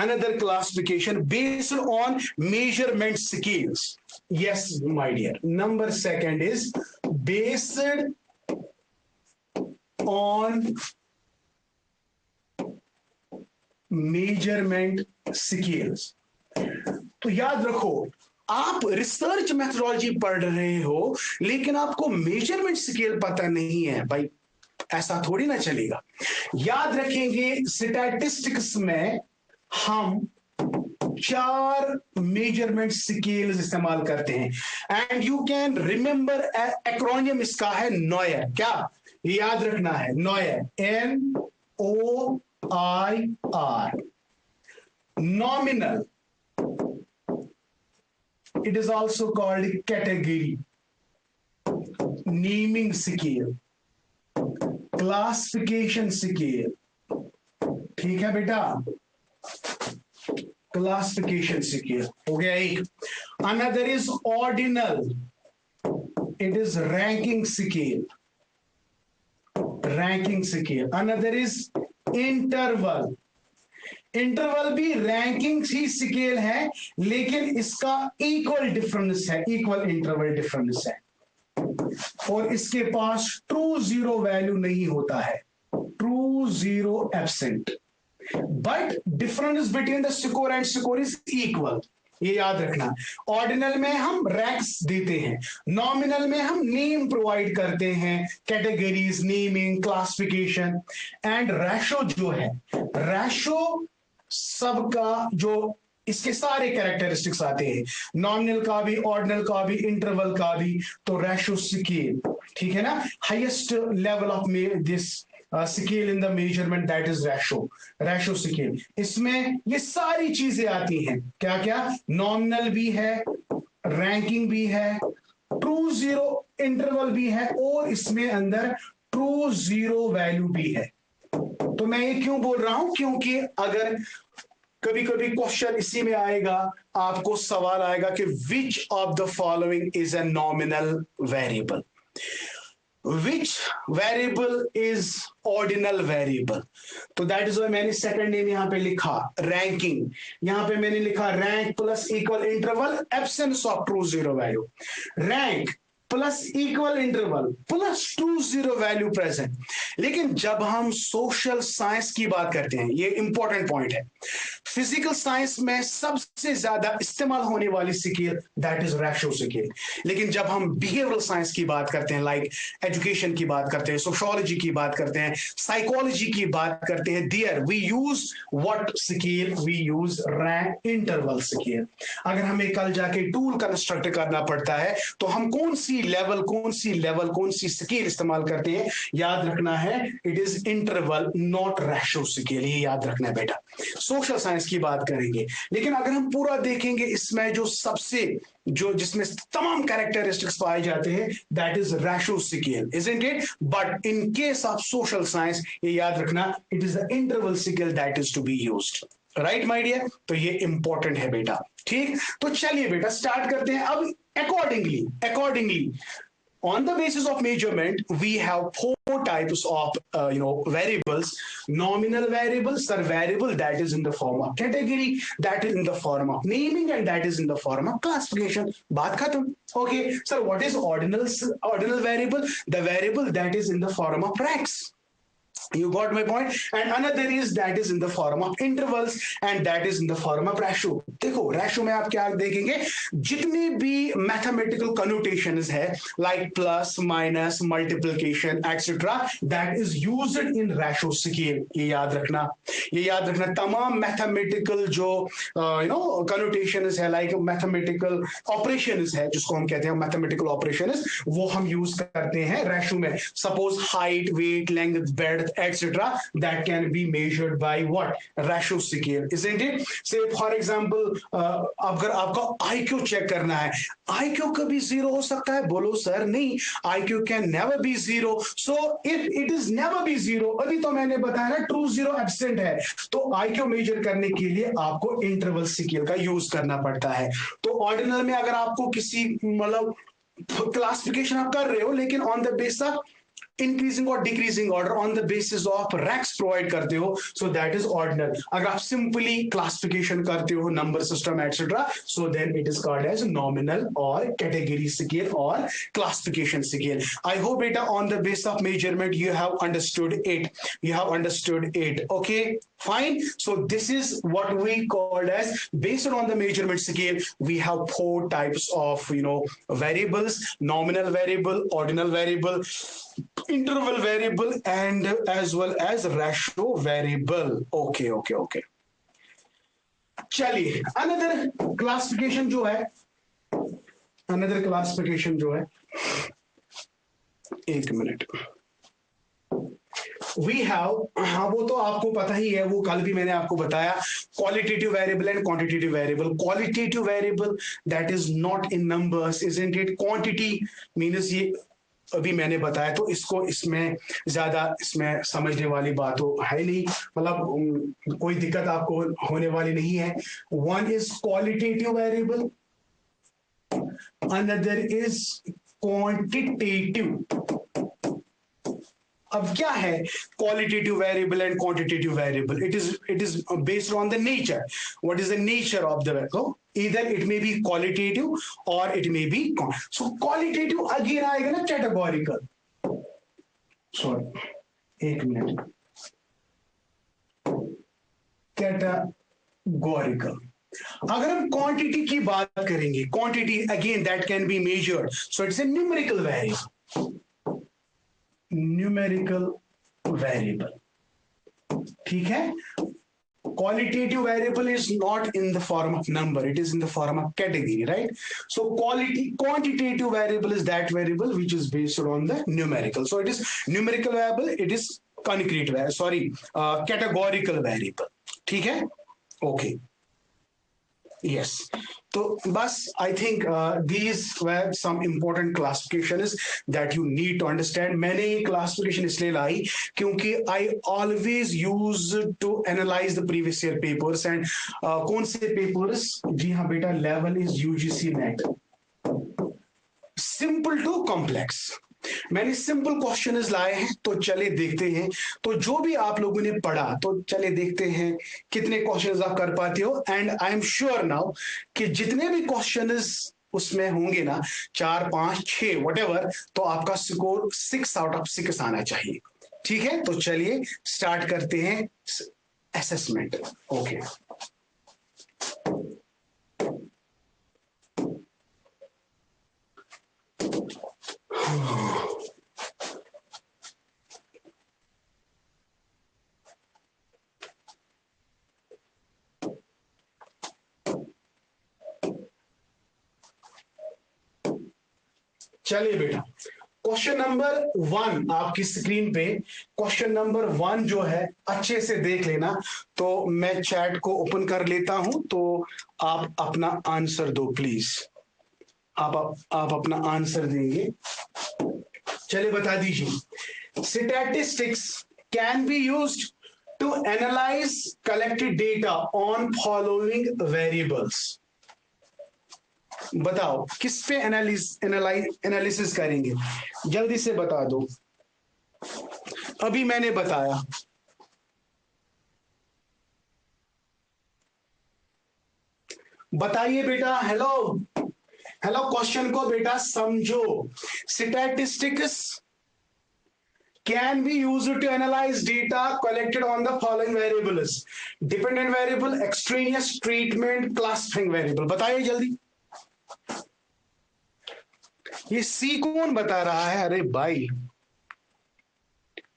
another classification based on measurement scales। Yes my dear, number second is based on measurement scales। तो याद रखो, आप रिसर्च मेथोडोलॉजी पढ़ रहे हो लेकिन आपको मेजरमेंट स्केल पता नहीं है, भाई ऐसा थोड़ी ना चलेगा। याद रखेंगे स्टैटिस्टिक्स में हम 4 मेजरमेंट स्केल्स इस्तेमाल करते हैं and you can remember acronym इसका है नॉयर। क्या याद रखना है, noir, NOIR। Nominal, it is also called category, naming scale, classification scale, ठीक है बेटा, क्लासिफिकेशन स्केल हो गया एक। Another is ordinal, it is ranking scale, ranking scale. Another is interval, interval भी रैंकिंग ही स्केल है लेकिन इसका इक्वल डिफरेंस है, इक्वल इंटरवल डिफरेंस है, और इसके पास ट्रू जीरो वैल्यू नहीं होता है, true zero absent, but difference between the score and score is equal, ये याद रखना। ऑर्डिनल में हम रैंक्स देते हैं, नॉमिनल में हम नेम प्रोवाइड करते हैं, categories, naming, classification. And ratio जो है, रेशो सबका जो इसके सारे कैरेक्टरिस्टिक्स आते हैं, नॉमिनल का भी, ऑर्डिनल का भी, इंटरवल का भी। तो रेशो स्केल, ठीक है ना, highest level of this scale in the measurement that is ratio scale. इसमें ये सारी चीजें आती हैं, क्या क्या, नॉमिनल भी है, रैंकिंग भी है, ट्रू जीरो इंटरवल भी है, और इसमें अंदर ट्रू जीरो वैल्यू भी है। तो मैं ये क्यों बोल रहा हूं, क्योंकि अगर कभी कभी क्वेश्चन इसी में आएगा, आपको सवाल आएगा कि which of the following is a nominal variable, which variable is ordinal variable. तो दैट इज वाई मैंने सेकंड नेम यहां पे लिखा रैंकिंग, यहां पे मैंने लिखा rank plus equal interval absence of true zero value, rank plus equal interval plus true zero value present. लेकिन जब हम सोशल साइंस की बात करते हैं, ये इंपॉर्टेंट पॉइंट है, फिजिकल साइंस में सबसे ज्यादा इस्तेमाल होने वाली scale that is ratio scale. लेकिन जब हम बिहेवियरल साइंस की बात करते हैं, लाइक एजुकेशन की बात करते हैं, सोशियोलॉजी की बात करते हैं, साइकोलॉजी की बात करते हैं, there we use what scale, we use rank interval scale. अगर हमें कल जाके टूल कंस्ट्रक्ट करना पड़ता है तो हम कौन सी लेवल कौन सी स्केल इस्तेमाल करते हैं, याद रखना है it is interval not ratio scale, ये याद रखना है बेटा। सोशल साइंस की बात करेंगे, लेकिन अगर हम पूरा देखेंगे इसमें जो सबसे जो जिसमें तमाम कैरेक्टरिस्टिक्स पाए जाते हैं that is ratio scale, isn't it? But in case of social science ये याद रखना it is the interval scale that is to be used, right my dear? तो ये इंपॉर्टेंट है बेटा, ठीक? तो चलिए बेटा स्टार्ट करते हैं अब। accordingly on the basis of measurement we have four types of variables: nominal variable, sir variable that is in the form of category, that is in the form of naming, and that is in the form of classification. baat khatam. Okay sir, what is ordinal variable? The variable that is in the form of ranks. You got my point? And another is that is in the form of intervals, and that is in the form of ratio. देखो ratio में आप क्या देखेंगे, जितनी भी mathematical connotations है like plus, minus, multiplication, etc. that is used in ratio scale. ये याद रखना तमाम mathematical जो connotations है like mathematical operations है, जिसको हम कहते हैं mathematical operations, वो हम use करते हैं ratio में. Suppose height, weight, length, breadth, etc. that can be measured by what? Ratio scale, isn't it? Say for example, अगर आपका IQ चेक करना है, IQ कभी जीरो हो सकता है? बोलो सर नहीं, IQ can never be zero. So if it is never be zero, अभी तो मैंने बताया ना ट्रू जीरो एब्सेंट है, तो IQ मेजर करने के लिए आपको इंटरवल स्केल का यूज करना पड़ता है. तो ऑर्डिनल में अगर आपको किसी मतलब क्लासिफिकेशन आप कर रहे हो, लेकिन on the base of increasing और decreasing order on the basis of ranks provide करते हो, सो दैट इज ऑर्डिनल. अगर आप सिंपली क्लासिफिकेशन करते हो number system etcetera, so then it is called as nominal और कैटेगरी स्केल और क्लासिफिकेशन स्केल. आई होप बेटा on the base of measurement you have understood it. Okay fine. So this is what we called as, based on the measurement scale, we have four types of variables: nominal variable, ordinal variable, interval variable, and as well as ratio variable. Okay. चलिए another classification जो है, एक minute, we have, हाँ वो तो आपको पता ही है, वो कल भी मैंने आपको बताया, qualitative variable and quantitative variable. Qualitative variable that is not in numbers, isn't it? Quantity means ये अभी मैंने बताया, तो इसको इसमें ज्यादा इसमें समझने वाली बात तो है नहीं, मतलब कोई दिक्कत आपको होने वाली नहीं है. One is qualitative variable, another is quantitative. अब क्या है qualitative variable and quantitative variable? It is based on the nature. What is the nature of the variable? Either it may be qualitative or it may be so qualitative again आएगा ना categorical. Sorry, एक minute. Categorical. अगर हम quantity की बात करेंगे, quantity again that can be measured, so it's a numerical variable. ठीक है? Qualitative variable is not in the form of number, it is in the form of category, right? So quantitative variable is that variable which is based on the numerical. So it is numerical variable, it is concrete categorical variable. ठीक है? Okay. Yes, तो बस I think these were some important classification that you need to understand. मैंने ये classification इसलिए लाई क्योंकि I always use to analyse the previous year papers and कौन से पेपर्स, जी हाँ बेटा, level is UGC NET, simple to complex. मैंने सिंपल क्वेश्चंस लाए हैं, तो चले देखते हैं। तो जो भी आप लोगों ने पढ़ा, तो चले देखते हैं कितने क्वेश्चंस आप कर पाते हो। And I am sure now कि जितने भी क्वेश्चंस उसमें होंगे ना, 4 5 6 वट, तो आपका स्कोर 6 out of 6 आना चाहिए। ठीक है, तो चलिए स्टार्ट करते हैं असेसमेंट। ओके, चलिए बेटा, क्वेश्चन नंबर 1 आपकी स्क्रीन पे, क्वेश्चन नंबर 1 जो है अच्छे से देख लेना। तो मैं चैट को ओपन कर लेता हूं, तो आप अपना आंसर दो प्लीज। आप अपना आंसर देंगे। चलिए बता दीजिए। Statistics can be used to analyse collected data on following variables. बताओ किस पे एनालिसिस करेंगे, जल्दी से बता दो। अभी मैंने बताया, बताइए बेटा। हेलो हेलो, क्वेश्चन को बेटा समझो। Statistics can be used to analyze data collected on the following variables: dependent variable, extraneous, treatment, classifying variable। बताइए जल्दी। ये सी कौन बता रहा है? अरे भाई,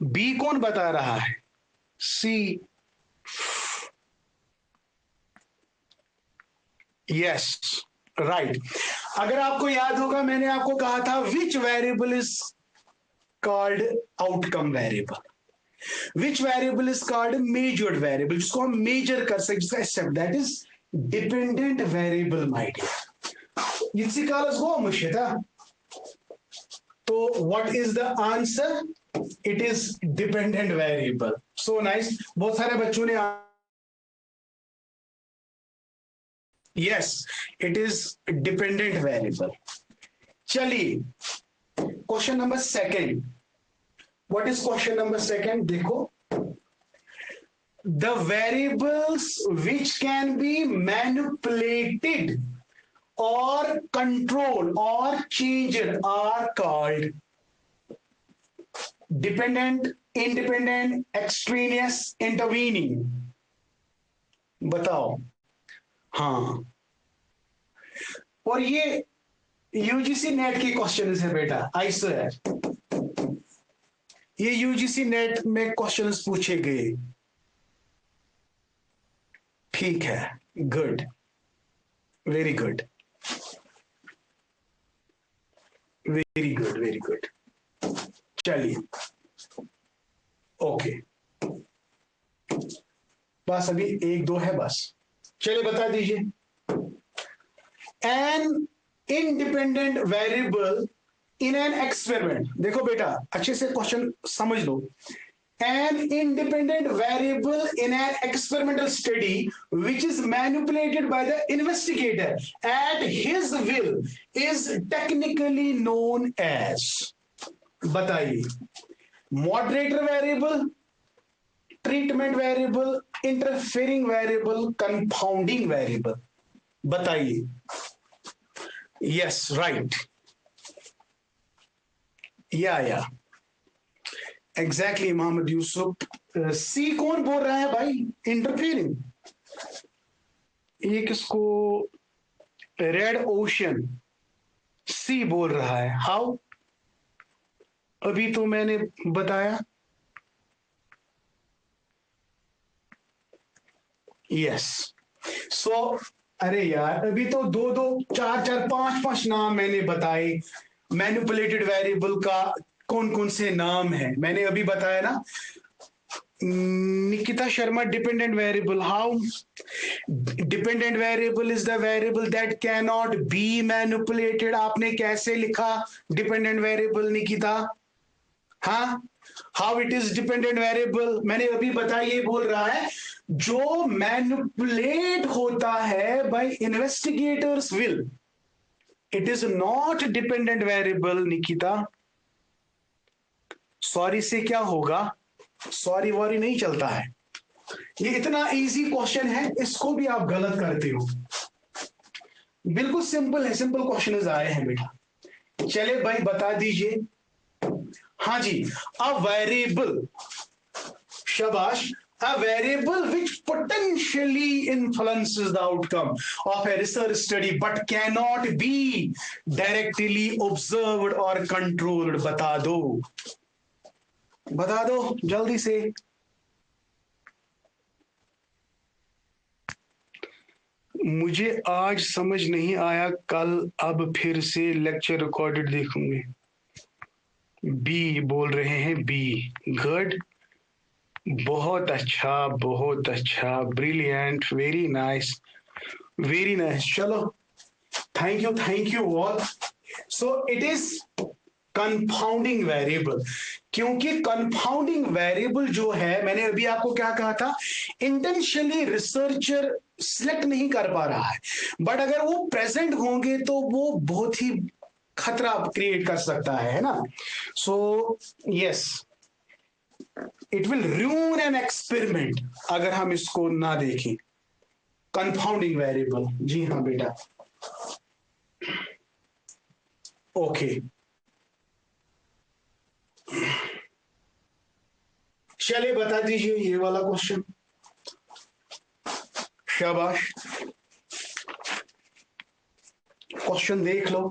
बी कौन बता रहा है? सी। Yes, right. अगर आपको याद होगा, मैंने आपको कहा था which variable is called outcome variable, which variable is called measured variable, जिसको हम मेजर कर सकते, जिसका step, that is dependent variable my dear. इसी कालस गो मुश्किल। तो what is the answer? It is dependent variable. So nice, बहुत सारे बच्चों ने, yes, it is dependent variable. चलिए question number 2। What is question number 2? देखो, the variables which can be manipulated or controlled or changed are called dependent, independent, extraneous, intervening। बताओ। हाँ, और ये यूजीसी नेट के क्वेश्चन है बेटा, आई स्वेयर, ये यूजीसी नेट में क्वेश्चंस पूछे गए। ठीक है, good, very good, very good, very good. चलिए, ओके, बस अभी 1 2 है बस। चलिए बता दीजिए। An independent variable in an experiment. देखो बेटा, अच्छे से क्वेश्चन समझ लो। An independent variable in an experimental study which is manipulated by the investigator at his will is technically known as, बताइए, moderator variable, treatment variable, interfering variable, confounding variable। बताइए। yes, right, या exactly Mohammad Yusuf. सी कौन बोल रहा है भाई? Interfering. ये किसको? रेड ओशन सी बोल रहा है। हाउ? अभी तो मैंने बताया। यस, सो अरे यार, अभी तो 2 2 4 4 5 5 नाम मैंने बताए। मैनिपुलेटेड वेरिएबल का कौन कौन से नाम है मैंने अभी बताया ना। Nikita Sharma, dependent variable. How? Dependent variable is the variable that cannot be manipulated. आपने कैसे लिखा dependent variable, Nikita? हाँ, how it is dependent variable? मैंने अभी बताया, ये बोल रहा है जो मैनिपुलेट होता है by investigators will. It is not dependent variable, Nikita. Sorry से क्या होगा? सॉरी वॉरी नहीं चलता है। ये इतना इजी क्वेश्चन है, इसको भी आप गलत करते हो। बिल्कुल सिंपल है, सिंपल क्वेश्चन आए हैं बेटा। चले भाई बता दीजिए। हाँ जी, अ वेरिएबल, शाबाश, a variable which potentially influences the outcome of a research study but cannot be directly observed or controlled. बता दो जल्दी से। मुझे आज समझ नहीं आया, कल अब फिर से लेक्चर रिकॉर्डेड देखूंगे। बी बोल रहे हैं, बी, गुड, बहुत अच्छा, brilliant, very nice, very nice. चलो, thank you all. So it is compounding variable, क्योंकि कंपाउंडिंग वेरिएबल जो है, मैंने अभी आपको क्या कहा था, इंटेंशनली रिसर्चर सिलेक्ट नहीं कर पा रहा है, बट अगर वो प्रेजेंट होंगे तो वो बहुत ही खतरा क्रिएट कर सकता है ना। So yes, it will रूइन an experiment अगर हम इसको ना देखें। कंपाउंडिंग वेरिएबल, जी हाँ बेटा, ओके। चलिए बता दीजिए ये वाला क्वेश्चन, शाबाश, क्वेश्चन देख लो।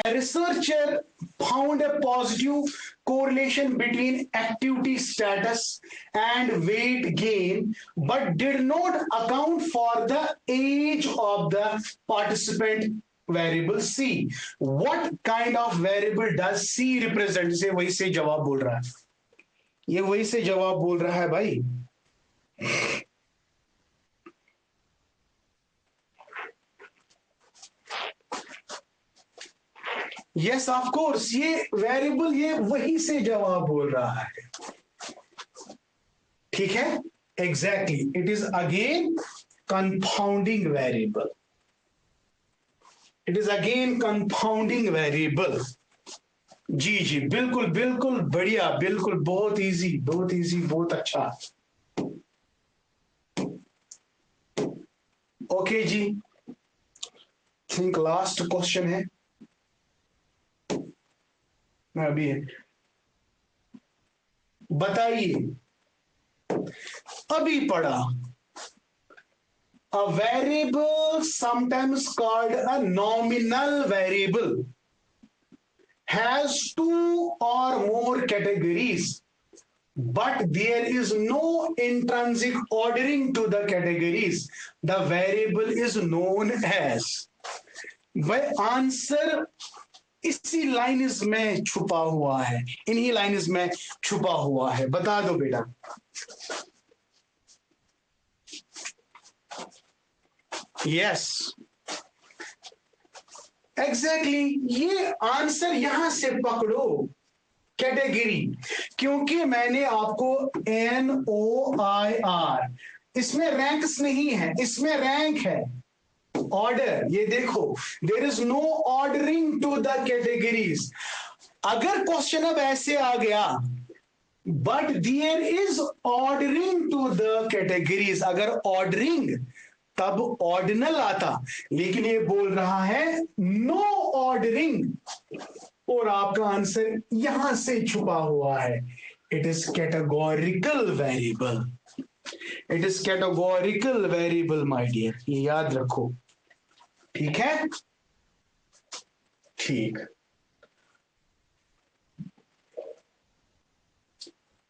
A researcher found a positive correlation between activity status and weight gain, but did not account for the age of the participant. Variable C. What kind of variable does C represent? से वही से जवाब बोल रहा है, ये वही से जवाब बोल रहा है भाई। यस ऑफ कोर्स, ये वेरिएबल ये वही से जवाब बोल रहा है, ठीक है, exactly, it is again compounding variable, it is again compounding variable. जी बिल्कुल बढ़िया, बिल्कुल, बहुत इजी, बहुत अच्छा। ओके जी, थिंक लास्ट क्वेश्चन है अभी, बताइए, अभी पढ़ा। A variable, sometimes called a nominal variable, has two or more categories, but there is no intrinsic ordering to the categories. The variable is known as। वह answer इसी lines में छुपा हुआ है, इन्हीं लाइन्स में छुपा हुआ है, बता दो बेटा। यस, एग्जैक्टली, ये आंसर यहां से पकड़ो, कैटेगरी, क्योंकि मैंने आपको NOIR, इसमें रैंक्स नहीं है, इसमें रैंक है, ऑर्डर, ये देखो, there is no ordering to the categories. अगर क्वेश्चन अब ऐसे आ गया, but there is ordering to the categories, अगर ऑर्डरिंग तब ऑर्डिनल आता, लेकिन ये बोल रहा है नो ऑर्डरिंग, और आपका आंसर यहां से छुपा हुआ है। It is categorical variable, it is categorical variable my dear, ये याद रखो, ठीक है, ठीक।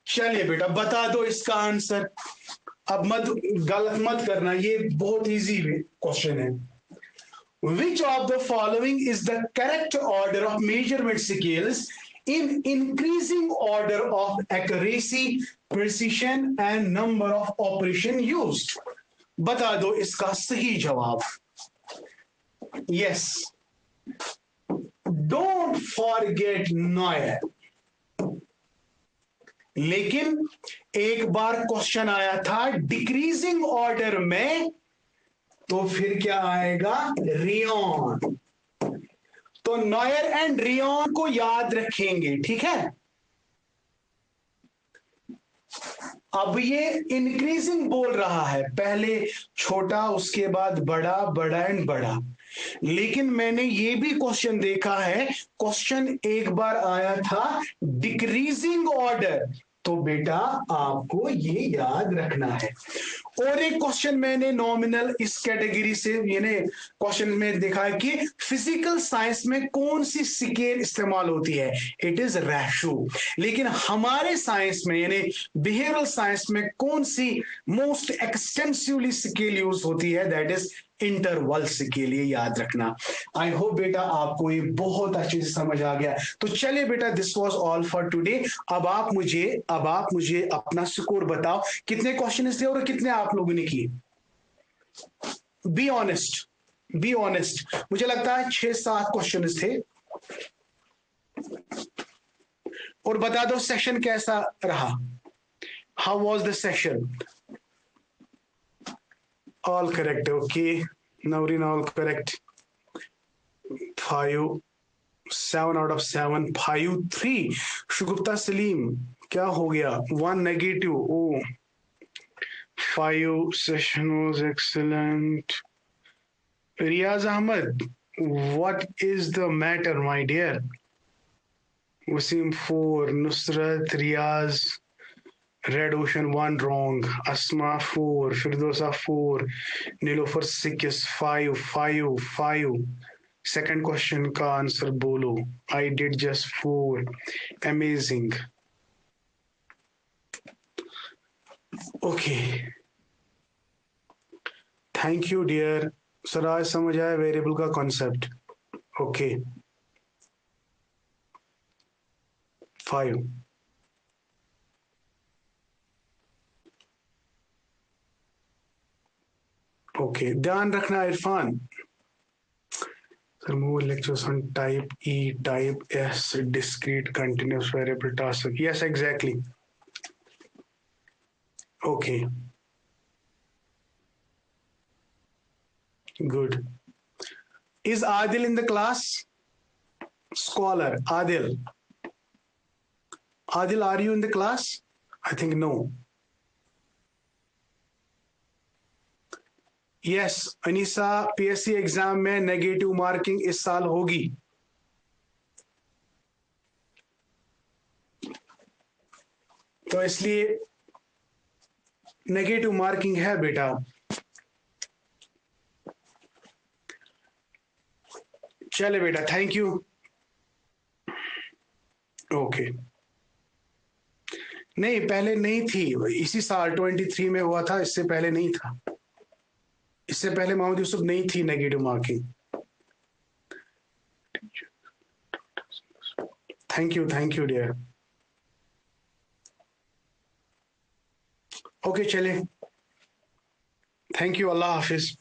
चलिए बेटा बता दो इसका आंसर, अब गलत मत करना, ये बहुत इजी क्वेश्चन है। Which of the following is the correct order of measurement scales in increasing order of accuracy, precision and number of operation used. बता दो इसका सही जवाब. Yes. Don't forget Neuer. लेकिन एक बार क्वेश्चन आया था डिक्रीजिंग ऑर्डर में, तो फिर क्या आएगा? रियोन. तो नॉयर एंड रियोन को याद रखेंगे, ठीक है. अब ये इंक्रीजिंग बोल रहा है, पहले छोटा उसके बाद बड़ा, बड़ा एंड बड़ा. लेकिन मैंने ये भी क्वेश्चन देखा है, क्वेश्चन एक बार आया था डिक्रीजिंग ऑर्डर, तो बेटा आपको ये याद रखना है. और एक क्वेश्चन मैंने नॉमिनल इस कैटेगरी से यानी क्वेश्चन में देखा है कि फिजिकल साइंस में कौन सी स्केल इस्तेमाल होती है? It is ratio. लेकिन हमारे साइंस में यानी बिहेवियरल साइंस में कौन सी मोस्ट एक्सटेंसिवली स्केल यूज होती है? दैट इज इंटरवल्स के लिए. याद रखना. आई होप बेटा आपको ये बहुत अच्छे से समझ आ गया. तो चलिए बेटा, this was all for today. अब आप मुझे अपना स्कोर बताओ, कितने क्वेश्चन थे और कितने आप लोगों ने किए? Be honest, be honest. मुझे लगता है 6-7 क्वेश्चन थे. और बता दो सेशन कैसा रहा. How was the session? All correct. Okay. Naureen, all correct. 5, 7 out of 7. 5, 3. Shugupta Salim. क्या हो गया? 1 negative. Oh. 5. Session was excellent. Riyaz Ahmed. What is the matter, my dear? Wasim 4. Nusrat, Riyaz. Red Ocean 1 wrong. Asma 4. Firdosa 4. Nilofer 6. 5. 5. 5. Second question का answer बोलो. I did just 4. Amazing. Okay. Thank you dear. Sir आज समझ आया variable का concept. Okay. 5. Okay. ध्यान रखना Irfan. Remove lectures on type E, type S, discrete continuous variable task. Yes, exactly. Okay. Good. Is Adil in the class? Scholar, Adil. Adil, are you in the class? I think no. Yes, Anisa, PSC exam में negative marking इस साल होगी. तो इसलिए negative marking है बेटा. चले बेटा, थैंक यू. ओके. नहीं, पहले नहीं थी. इसी साल 23 में हुआ था, इससे पहले नहीं था. इससे पहले मोहम्मद यूसुफ नहीं थी negative marking. Thank you dear. Okay चले. Thank you. अल्लाह हाफिज.